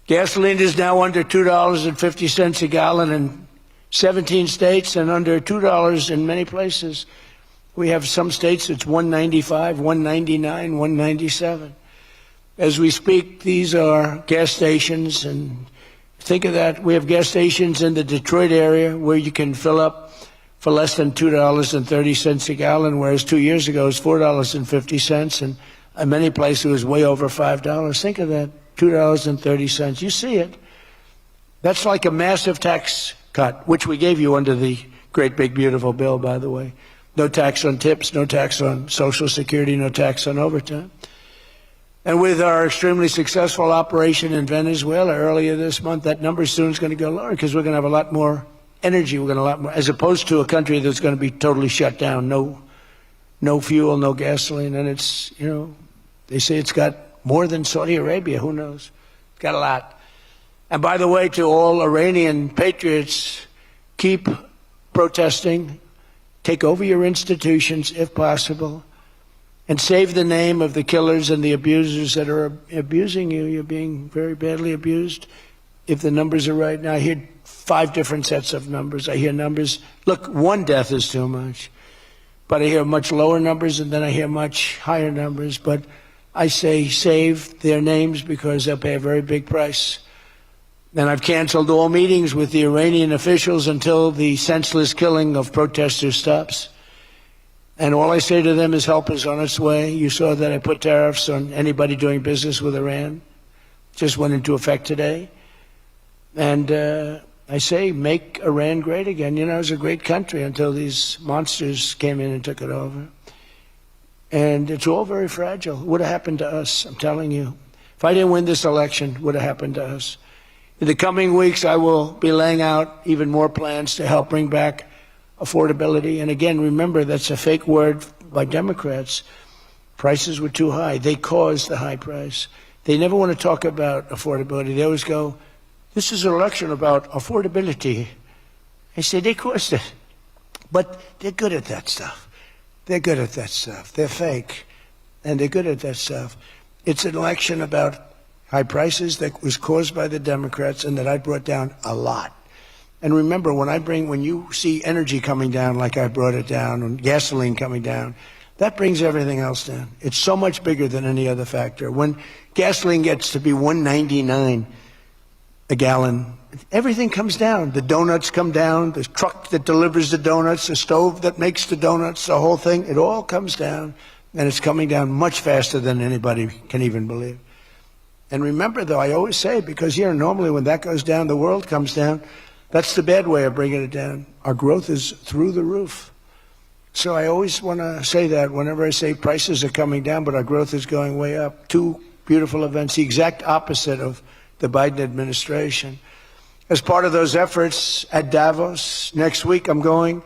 Gasoline is now under $2.50 a gallon in 17 states and under $2 in many places. We have some states it's $1.95, $1.99, $1.97. As we speak, these are gas stations, and think of that. We have gas stations in the Detroit area where you can fill up for less than $2.30 a gallon, whereas 2 years ago it was $4.50, and in many places it was way over $5. Think of that, $2.30. You see it. That's like a massive tax cut, which we gave you under the great big beautiful bill, by the way. No tax on tips, no tax on Social Security, no tax on overtime. And with our extremely successful operation in Venezuela earlier this month, that number soon is going to go lower because we're going to have a lot more energy. We're going to have a lot more, as opposed to a country that's going to be totally shut down. No fuel, no gasoline. And it's, you know, they say it's got more than Saudi Arabia. Who knows? It's got a lot. And by the way, to all Iranian patriots, keep protesting, take over your institutions if possible, and save the name of the killers and the abusers that are abusing you. You're being very badly abused. If the numbers are right now, I hear 5 different sets of numbers. I hear numbers, look, 1 death is too much. But I hear much lower numbers, and then I hear much higher numbers. But I say save their names because they'll pay a very big price. And I've canceled all meetings with the Iranian officials until the senseless killing of protesters stops. And all I say to them is help is on its way. You saw that I put tariffs on anybody doing business with Iran. Just went into effect today. And I say make Iran great again. You know, it was a great country until these monsters came in and took it over. And it's all very fragile. It would have happened to us, I'm telling you. If I didn't win this election, it would have happened to us. In the coming weeks, I will be laying out even more plans to help bring back affordability. And again, remember, that's a fake word by Democrats. Prices were too high. They caused the high price. They never want to talk about affordability. They always go, this is an election about affordability. I say, they caused it. But they're good at that stuff. They're good at that stuff. They're fake. And they're good at that stuff. It's an election about high prices that was caused by the Democrats and that I brought down a lot. And remember, when you see energy coming down like I brought it down, and gasoline coming down, that brings everything else down. It's so much bigger than any other factor. When gasoline gets to be $1.99 a gallon, everything comes down. The donuts come down, the truck that delivers the donuts, the stove that makes the donuts, the whole thing, it all comes down. And it's coming down much faster than anybody can even believe. And remember, though, I always say, because here normally when that goes down, the world comes down. That's the bad way of bringing it down. Our growth is through the roof. So I always want to say that whenever I say prices are coming down, but our growth is going way up. 2 beautiful events, the exact opposite of the Biden administration. As part of those efforts at Davos next week, I'm going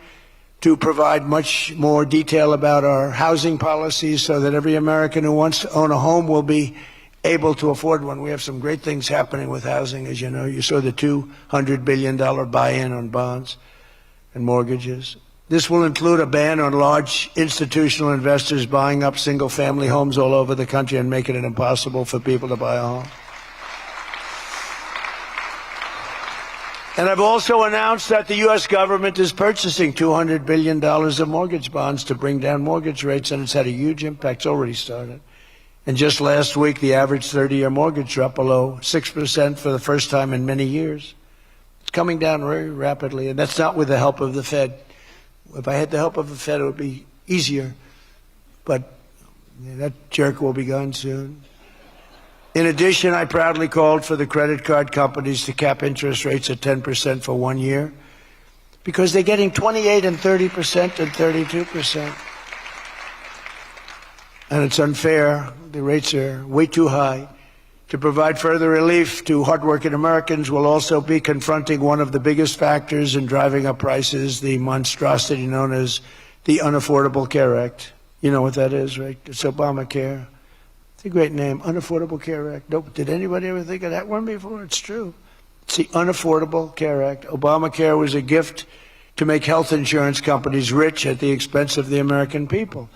to provide much more detail about our housing policies so that every American who wants to own a home will be able to afford one. We have some great things happening with housing, as you know. You saw the $200 billion buy-in on bonds and mortgages. This will include a ban on large institutional investors buying up single-family homes all over the country and making it impossible for people to buy a home. And I've also announced that the U.S. government is purchasing $200 billion of mortgage bonds to bring down mortgage rates, and it's had a huge impact. It's already started. And just last week, the average 30-year mortgage dropped below 6% for the first time in many years. It's coming down very rapidly, and that's not with the help of the Fed. If I had the help of the Fed, it would be easier. But that jerk will be gone soon. In addition, I proudly called for the credit card companies to cap interest rates at 10% for 1 year because they're getting 28 and 30% and 32%. And it's unfair. The rates are way too high. To provide further relief to hardworking Americans, we'll also be confronting one of the biggest factors in driving up prices, the monstrosity known as the Unaffordable Care Act. You know what that is, right? It's Obamacare. It's a great name, Unaffordable Care Act. Nope. Did anybody ever think of that one before? It's true. It's the Unaffordable Care Act. Obamacare was a gift to make health insurance companies rich at the expense of the American people.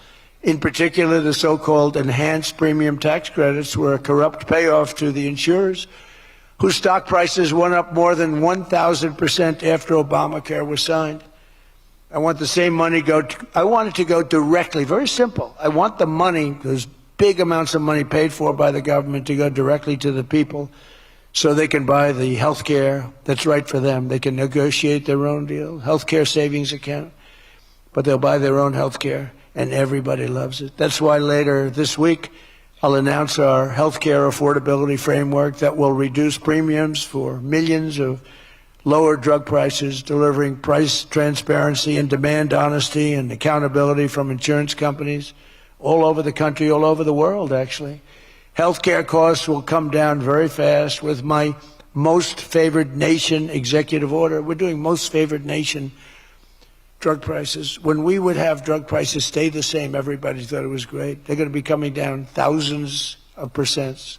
In particular, the so-called enhanced premium tax credits were a corrupt payoff to the insurers, whose stock prices went up more than 1,000% after Obamacare was signed. I want the same money I want it to go directly, very simple. I want the money, those big amounts of money paid for by the government, to go directly to the people so they can buy the health care that's right for them. They can negotiate their own deal, health care savings account, but they'll buy their own health care. And everybody loves it. That's why later this week, I'll announce our healthcare affordability framework that will reduce premiums for millions of lower drug prices, delivering price transparency and demand honesty and accountability from insurance companies all over the country, all over the world, actually. Healthcare costs will come down very fast with my most favored nation executive order. We're doing most favored nation drug prices. When we would have drug prices stay the same, everybody thought it was great. They're going to be coming down thousands of percents.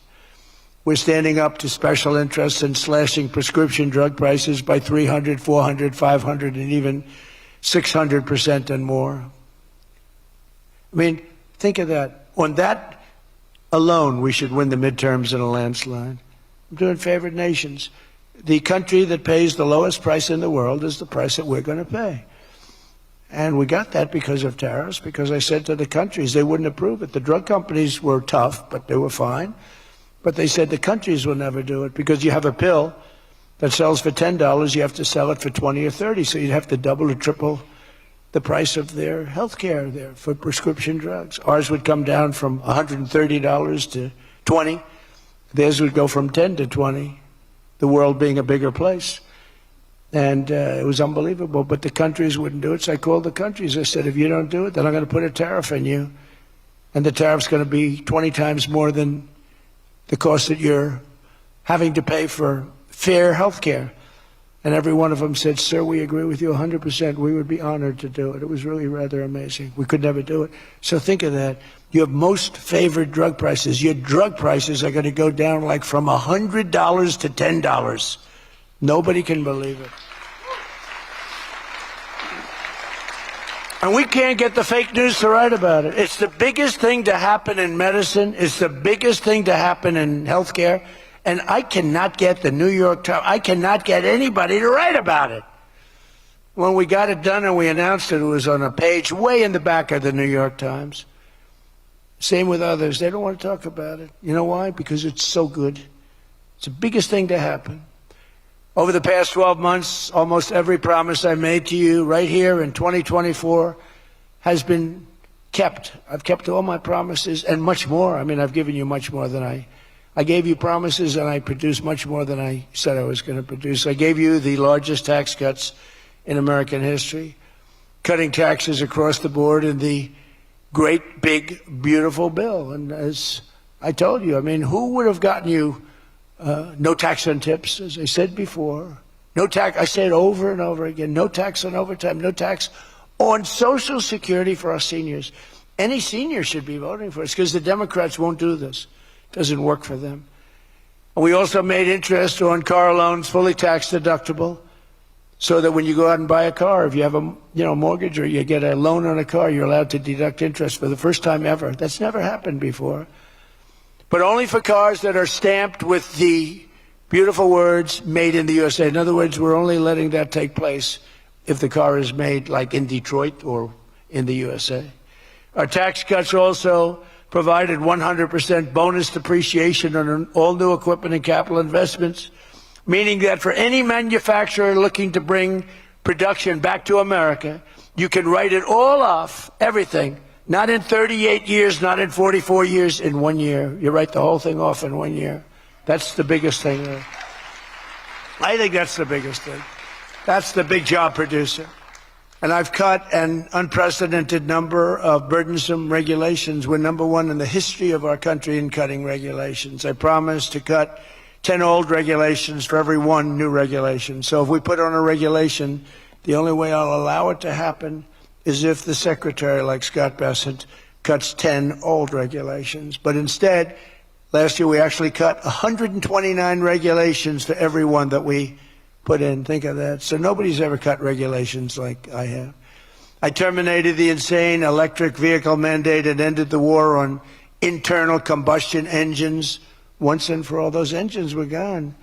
We're standing up to special interests and slashing prescription drug prices by 300, 400, 500, and even 600% and more. I mean, think of that. On that alone, we should win the midterms in a landslide. I'm doing favored nations. The country that pays the lowest price in the world is the price that we're going to pay. And we got that because of tariffs, because I said to the countries they wouldn't approve it. The drug companies were tough, but they were fine. But they said the countries will never do it because you have a pill that sells for $10, you have to sell it for 20 or 30, so you'd have to double or triple the price of their health care there for prescription drugs. Ours would come down from $130 to $20. Theirs would go from 10 to 20, the world being a bigger place. And it was unbelievable, but the countries wouldn't do it. So I called the countries. I said, if you don't do it, then I'm going to put a tariff on you. And the tariff's going to be 20 times more than the cost that you're having to pay for fair health care. And every one of them said, sir, we agree with you 100%. We would be honored to do it. It was really rather amazing. We could never do it. So think of that. You have most favored drug prices. Your drug prices are going to go down like from $100 to $10. Nobody can believe it. And we can't get the fake news to write about it. It's the biggest thing to happen in medicine. It's the biggest thing to happen in healthcare. And I cannot get the New York Times, I cannot get anybody to write about it. When we got it done and we announced it, it was on a page way in the back of the New York Times. Same with others. They don't want to talk about it. You know why? Because it's so good. It's the biggest thing to happen. Over the past 12 months, almost every promise I made to you right here in 2024 has been kept. I've kept all my promises and much more. I mean, I've given you much more than I gave you promises, and I produced much more than I said I was going to produce. I gave you the largest tax cuts in American history, cutting taxes across the board in the great, big, beautiful bill. And as I told you, I mean, who would have gotten you no tax on tips, as I said before. No tax, I say it over and over again, no tax on overtime, no tax on Social Security for our seniors. Any senior should be voting for us because the Democrats won't do this. It doesn't work for them. And we also made interest on car loans fully tax deductible so that when you go out and buy a car, if you have a mortgage or you get a loan on a car, you're allowed to deduct interest for the first time ever. That's never happened before. But only for cars that are stamped with the beautiful words, made in the USA. In other words, we're only letting that take place if the car is made like in Detroit or in the USA. Our tax cuts also provided 100% bonus depreciation on all new equipment and capital investments, meaning that for any manufacturer looking to bring production back to America, you can write it all off, everything. Not in 38 years, not in 44 years, in 1 year. You write the whole thing off in 1 year. That's the biggest thing. I think that's the biggest thing. That's the big job producer. And I've cut an unprecedented number of burdensome regulations. We're number one in the history of our country in cutting regulations. I promised to cut 10 old regulations for every one new regulation. So if we put on a regulation, the only way I'll allow it to happen is if the secretary, like Scott Bessent, cuts 10 old regulations. But instead, last year we actually cut 129 regulations for every one that we put in. Think of that. So nobody's ever cut regulations like I have. I terminated the insane electric vehicle mandate and ended the war on internal combustion engines. Once and for all, those engines were gone.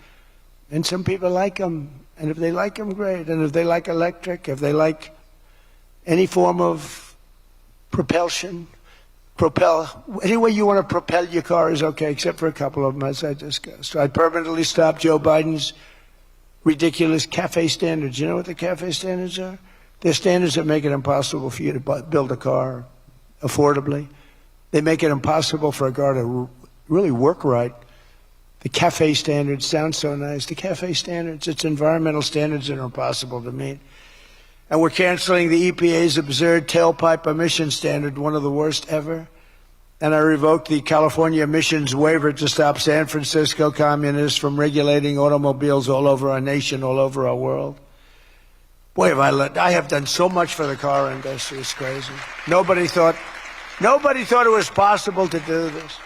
And some people like them. And if they like them, great. And if they like electric, if they like any form of propulsion, any way you want to propel your car is okay, except for a couple of them, as I discussed. I permanently stopped Joe Biden's ridiculous CAFE standards. You know what the CAFE standards are? They're standards that make it impossible for you to build a car affordably. They make it impossible for a car to really work right. The CAFE standards sound so nice. The CAFE standards, it's environmental standards that are impossible to meet. And we're canceling the EPA's absurd tailpipe emission standard, one of the worst ever. And I revoked the California emissions waiver to stop San Francisco communists from regulating automobiles all over our nation, all over our world. Boy, I have done so much for the car industry. It's crazy. Nobody thought it was possible to do this.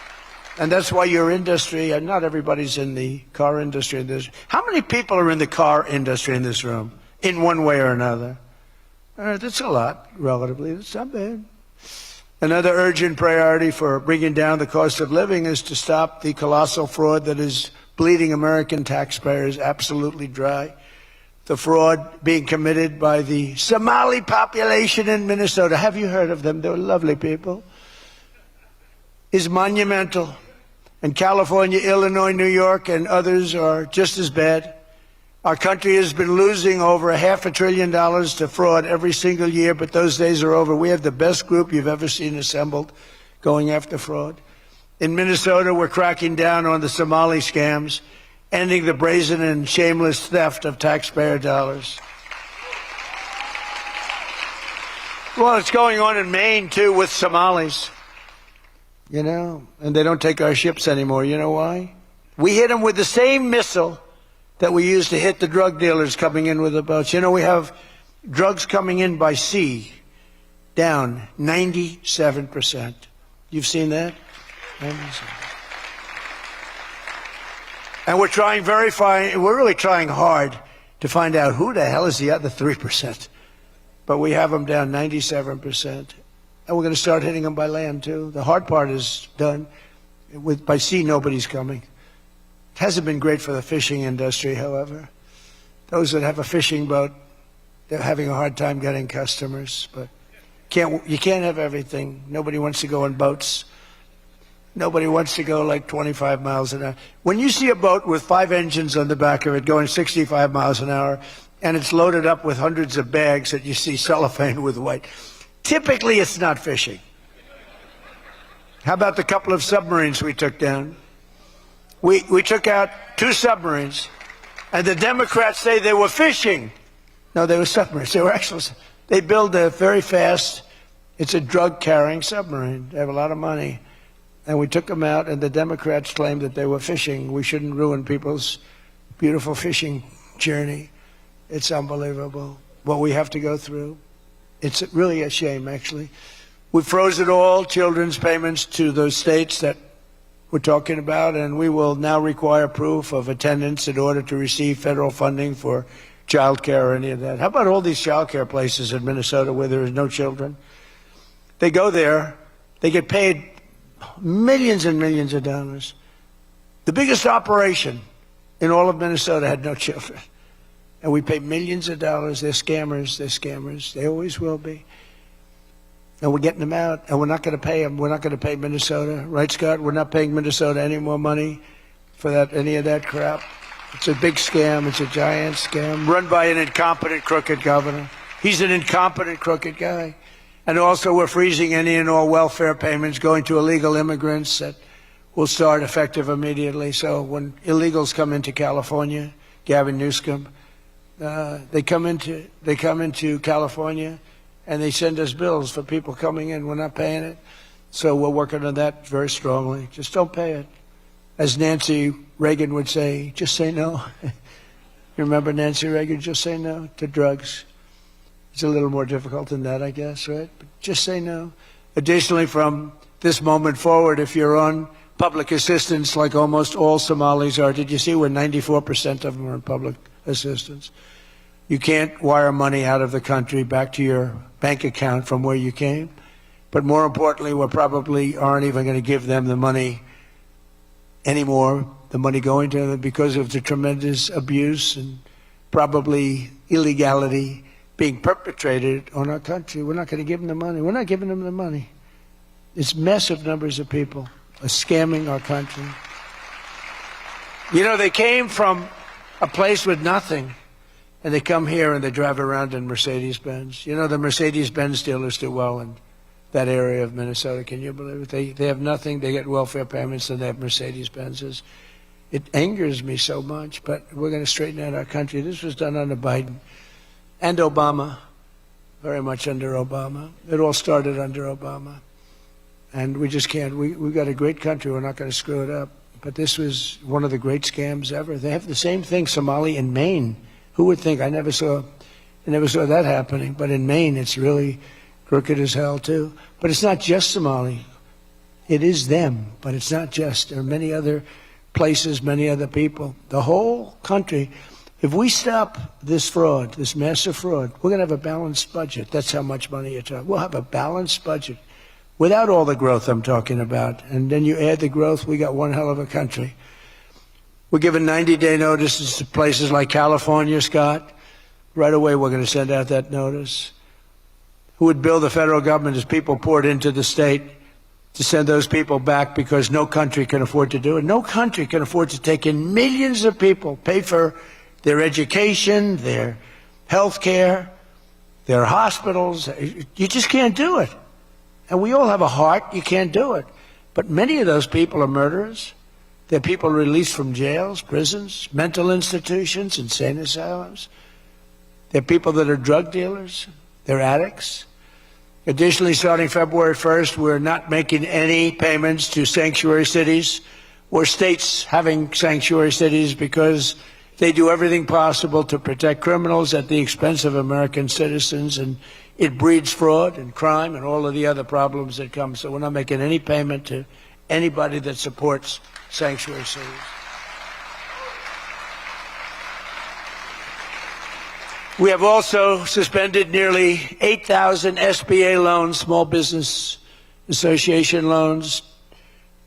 And that's why your industry, and not everybody's in the car industry. How many people are in the car industry in this room, in one way or another? That's a lot, relatively. That's not bad. Another urgent priority for bringing down the cost of living is to stop the colossal fraud that is bleeding American taxpayers absolutely dry. The fraud being committed by the Somali population in Minnesota. Have you heard of them? They're lovely people. Is monumental. And California, Illinois, New York, and others are just as bad. Our country has been losing over $500 billion to fraud every single year, but those days are over. We have the best group you've ever seen assembled going after fraud. In Minnesota, we're cracking down on the Somali scams, ending the brazen and shameless theft of taxpayer dollars. Well, it's going on in Maine, too, with Somalis. You know, and they don't take our ships anymore. You know why? We hit them with the same missile that we used to hit the drug dealers coming in with the boats. You know, we have drugs coming in by sea down 97%. You've seen that? 97%. And we're trying we're really trying hard to find out who the hell is the other 3%. But we have them down 97%. And we're going to start hitting them by land, too. The hard part is done. By sea, nobody's coming. It hasn't been great for the fishing industry, however. Those that have a fishing boat, they're having a hard time getting customers. But you can't have everything. Nobody wants to go on boats. Nobody wants to go like 25 miles an hour. When you see a boat with 5 engines on the back of it going 65 miles an hour, and it's loaded up with hundreds of bags that you see cellophane with white, typically it's not fishing. How about the couple of submarines we took down? We took out 2 submarines, and the Democrats say they were fishing. No, they were submarines. They build a very fast, it's a drug-carrying submarine. They have a lot of money. And we took them out, and the Democrats claimed that they were fishing. We shouldn't ruin people's beautiful fishing journey. It's unbelievable what we have to go through. It's really a shame, actually. We froze it all, children's payments to those states that we're talking about, and we will now require proof of attendance in order to receive federal funding for child care or any of that. How about all these child care places in Minnesota where there is no children? They go there, they get paid millions and millions of dollars. The biggest operation in all of Minnesota had no children. And we pay millions of dollars. They're scammers. They always will be. And we're getting them out, and we're not going to pay them. We're not going to pay Minnesota. Right, Scott? We're not paying Minnesota any more money for any of that crap. It's a big scam. It's a giant scam run by an incompetent, crooked governor. He's an incompetent, crooked guy. And also we're freezing any and all welfare payments going to illegal immigrants that will start effective immediately. So when illegals come into California, Gavin Newsom, they come into California, and they send us bills for people coming in. We're not paying it. So we're working on that very strongly. Just don't pay it. As Nancy Reagan would say, just say no. You remember Nancy Reagan? Just say no to drugs. It's a little more difficult than that, I guess, right? But just say no. Additionally, from this moment forward, if you're on public assistance, like almost all Somalis are, did you see where 94% of them are on public assistance? You can't wire money out of the country back to your bank account from where you came. But more importantly, we probably aren't even going to give them the money anymore, the money going to them, because of the tremendous abuse and probably illegality being perpetrated on our country. We're not going to give them the money. We're not giving them the money. It's massive numbers of people are scamming our country. You know, they came from a place with nothing, and they come here and they drive around in Mercedes-Benz. You know, the Mercedes-Benz dealers do well in that area of Minnesota. Can you believe it? They have nothing. They get welfare payments and they have Mercedes-Benzes. It angers me so much, but we're going to straighten out our country. This was done under Biden and Obama, very much under Obama. It all started under Obama. And we just can't. We've got a great country. We're not going to screw it up. But this was one of the great scams ever. They have the same thing, Somali in Maine. Who would think? I never saw that happening. But in Maine, it's really crooked as hell, too. But it's not just Somali. It is them, but it's not just. There are many other places, many other people. The whole country, if we stop this fraud, this massive fraud, we're going to have a balanced budget. That's how much money you're talking. We'll have a balanced budget without all the growth I'm talking about. And then you add the growth, we got one hell of a country. We're giving 90-day notices to places like California, Scott. Right away, we're going to send out that notice. Who would bill the federal government as people poured into the state to send those people back because no country can afford to do it? No country can afford to take in millions of people, pay for their education, their health care, their hospitals. You just can't do it. And we all have a heart. You can't do it. But many of those people are murderers. They're people released from jails, prisons, mental institutions, insane asylums. They're people that are drug dealers. They're addicts. Additionally, starting February 1st, we're not making any payments to sanctuary cities or states having sanctuary cities because they do everything possible to protect criminals at the expense of American citizens, and it breeds fraud and crime and all of the other problems that come. So we're not making any payment to anybody that supports sanctuary cities. We have also suspended nearly 8,000 SBA loans, Small Business Association loans,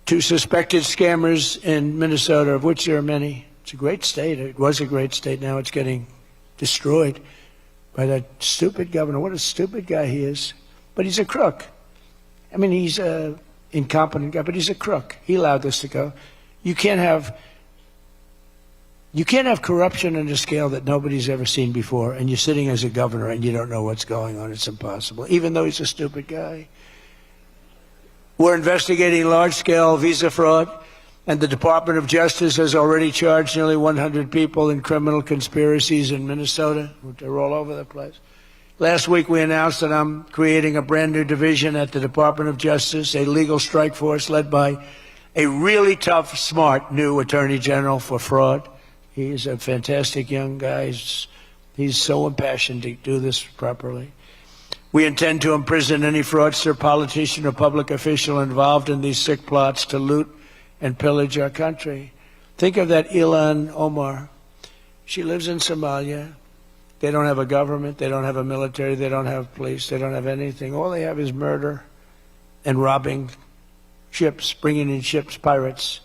to suspected scammers in Minnesota, of which there are many. It's a great state. It was a great state. Now it's getting destroyed by that stupid governor. What a stupid guy he is. But he's a crook. I mean, he's an incompetent guy, but he's a crook. He allowed this to go. You can't have corruption on a scale that nobody's ever seen before, and you're sitting as a governor and you don't know what's going on. It's impossible, even though he's a stupid guy. We're investigating large-scale visa fraud, and the Department of Justice has already charged nearly 100 people in criminal conspiracies in Minnesota. They're all over the place. Last week we announced that I'm creating a brand new division at the Department of Justice, a legal strike force led by a really tough, smart new Attorney General for fraud. He's a fantastic young guy. He's so impassioned to do this properly. We intend to imprison any fraudster, politician, or public official involved in these sick plots to loot and pillage our country. Think of that Ilan Omar. She lives in Somalia. They don't have a government. They don't have a military. They don't have police. They don't have anything. All they have is murder and robbing ships, bringing in ships, pirates.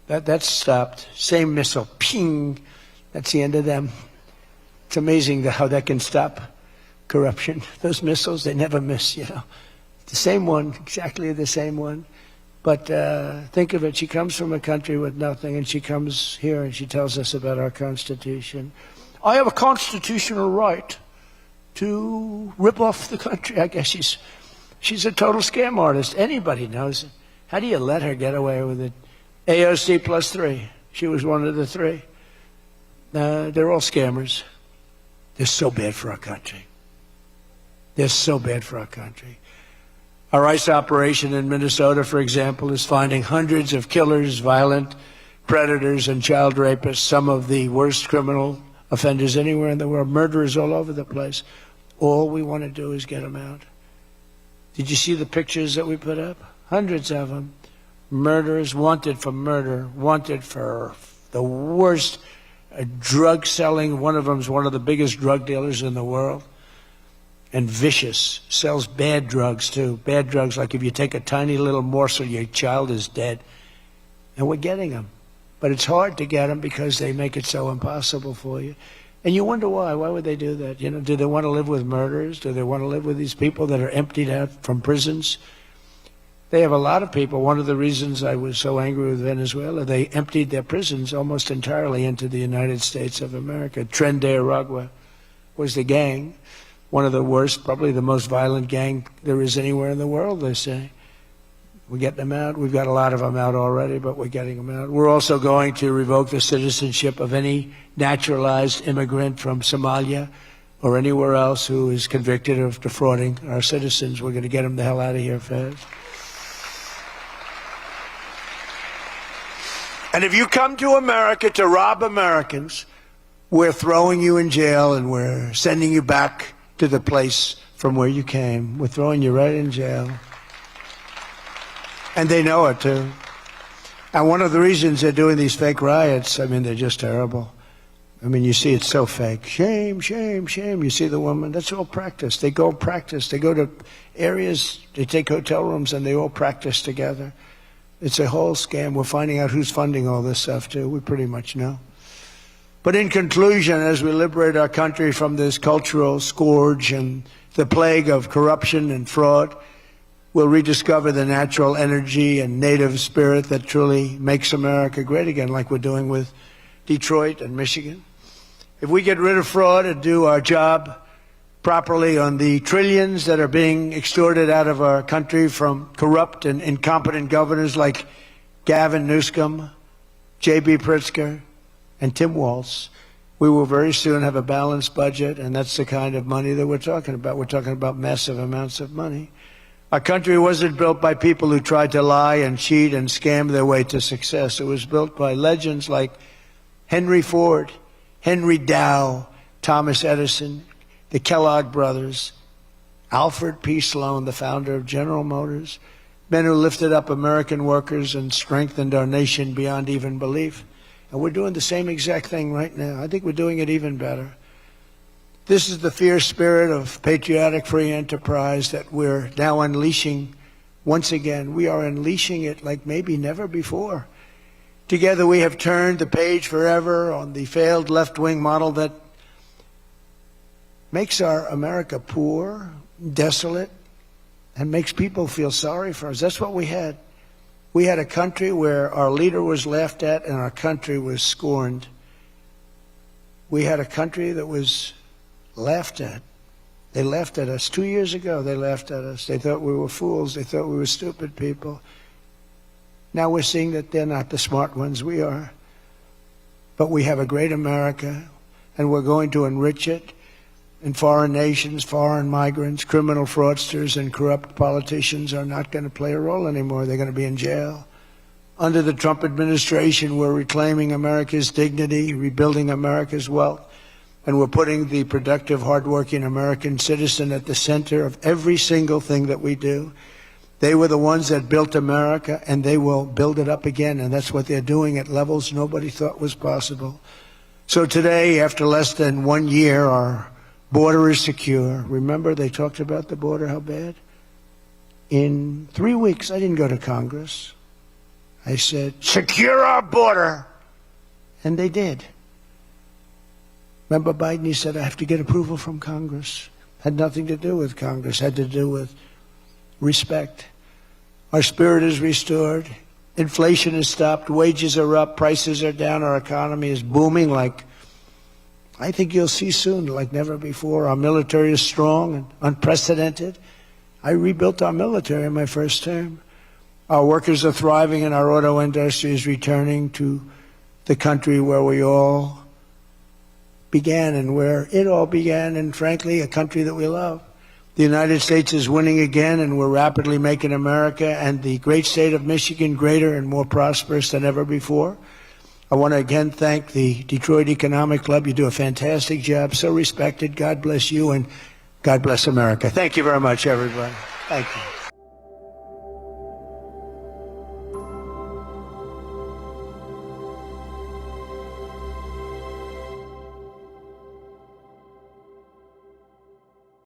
That's stopped. Same missile, ping. That's the end of them. It's amazing how that can stop corruption. Those missiles, they never miss, you know. The same one, exactly the same one. But think of it, she comes from a country with nothing, and she comes here and she tells us about our Constitution. I have a constitutional right to rip off the country. I guess she's a total scam artist. Anybody knows it. How do you let her get away with it? AOC +3. She was one of the three. They're all scammers. They're so bad for our country. They're so bad for our country. Our ICE operation in Minnesota, for example, is finding hundreds of killers, violent predators, and child rapists, some of the worst criminal offenders anywhere in the world, murderers all over the place. All we want to do is get them out. Did you see the pictures that we put up? Hundreds of them. Murderers, wanted for murder, wanted for the worst drug selling. One of them is one of the biggest drug dealers in the world. And vicious, sells bad drugs too. Bad drugs, like if you take a tiny little morsel, your child is dead. And we're getting them. But it's hard to get them because they make it so impossible for you. And you wonder why. Why would they do that? You know, do they want to live with murderers? Do they want to live with these people that are emptied out from prisons? They have a lot of people. One of the reasons I was so angry with Venezuela, they emptied their prisons almost entirely into the United States of America. Tren de Aragua was the gang. one of the worst, probably the most violent gang there is anywhere in the world, they say. We're getting them out. We've got a lot of them out already, but we're getting them out. We're also going to revoke the citizenship of any naturalized immigrant from Somalia or anywhere else who is convicted of defrauding our citizens. We're going to get them the hell out of here fast. And if you come to America to rob Americans, we're throwing you in jail and we're sending you back to the place from where you came. We're throwing you right in jail. And they know it, too. And one of the reasons they're doing these fake riots, I mean, they're just terrible. I mean, you see it's so fake. Shame, shame, shame. You see the woman, that's all practice. They go practice. They go to areas, they take hotel rooms, and they all practice together. It's a whole scam. We're finding out who's funding all this stuff, too. We pretty much know. But in conclusion, as we liberate our country from this cultural scourge and the plague of corruption and fraud, we'll rediscover the natural energy and native spirit that truly makes America great again, like we're doing with Detroit and Michigan. If we get rid of fraud and do our job properly on the trillions that are being extorted out of our country from corrupt and incompetent governors like Gavin Newsom, J.B. Pritzker, and Tim Walz, we will very soon have a balanced budget, and that's the kind of money that we're talking about. We're talking about massive amounts of money. Our country wasn't built by people who tried to lie and cheat and scam their way to success. It was built by legends like Henry Ford, Henry Dow, Thomas Edison, the Kellogg brothers, Alfred P. Sloan, the founder of General Motors, men who lifted up American workers and strengthened our nation beyond even belief. And we're doing the same exact thing right now. I think we're doing it even better. This is the fierce spirit of patriotic free enterprise that we're now unleashing once again. We are unleashing it like maybe never before. Together we have turned the page forever on the failed left-wing model that makes our America poor, desolate, and makes people feel sorry for us. That's what we had. We had a country where our leader was laughed at and our country was scorned. We had a country that was laughed at. They laughed at us. 2 years ago, they laughed at us. They thought we were fools. They thought we were stupid people. Now we're seeing that they're not the smart ones. We are. But we have a great America, and we're going to enrich it. And foreign nations, foreign migrants, criminal fraudsters, and corrupt politicians are not going to play a role anymore. They're going to be in jail. Under the Trump administration, we're reclaiming America's dignity, rebuilding America's wealth, and we're putting the productive, hardworking American citizen at the center of every single thing that we do. They were the ones that built America, and they will build it up again, and that's what they're doing at levels nobody thought was possible. So today, after less than 1 year, our border is secure. Remember, they talked about the border, how bad? In 3 weeks, I didn't go to Congress. I said, secure our border. And they did. Remember Biden, he said, I have to get approval from Congress. Had nothing to do with Congress, had to do with respect. Our spirit is restored. Inflation is stopped. Wages are up. Prices are down. Our economy is booming like I think you'll see soon, like never before. Our military is strong and unprecedented. I rebuilt our military in my first term. Our workers are thriving and our auto industry is returning to the country where we all began and where it all began, and frankly, a country that we love. The United States is winning again, and we're rapidly making America and the great state of Michigan greater and more prosperous than ever before. I want to again thank the Detroit Economic Club. You do a fantastic job, so respected. God bless you, and God bless America. Thank you very much, everybody. Thank you.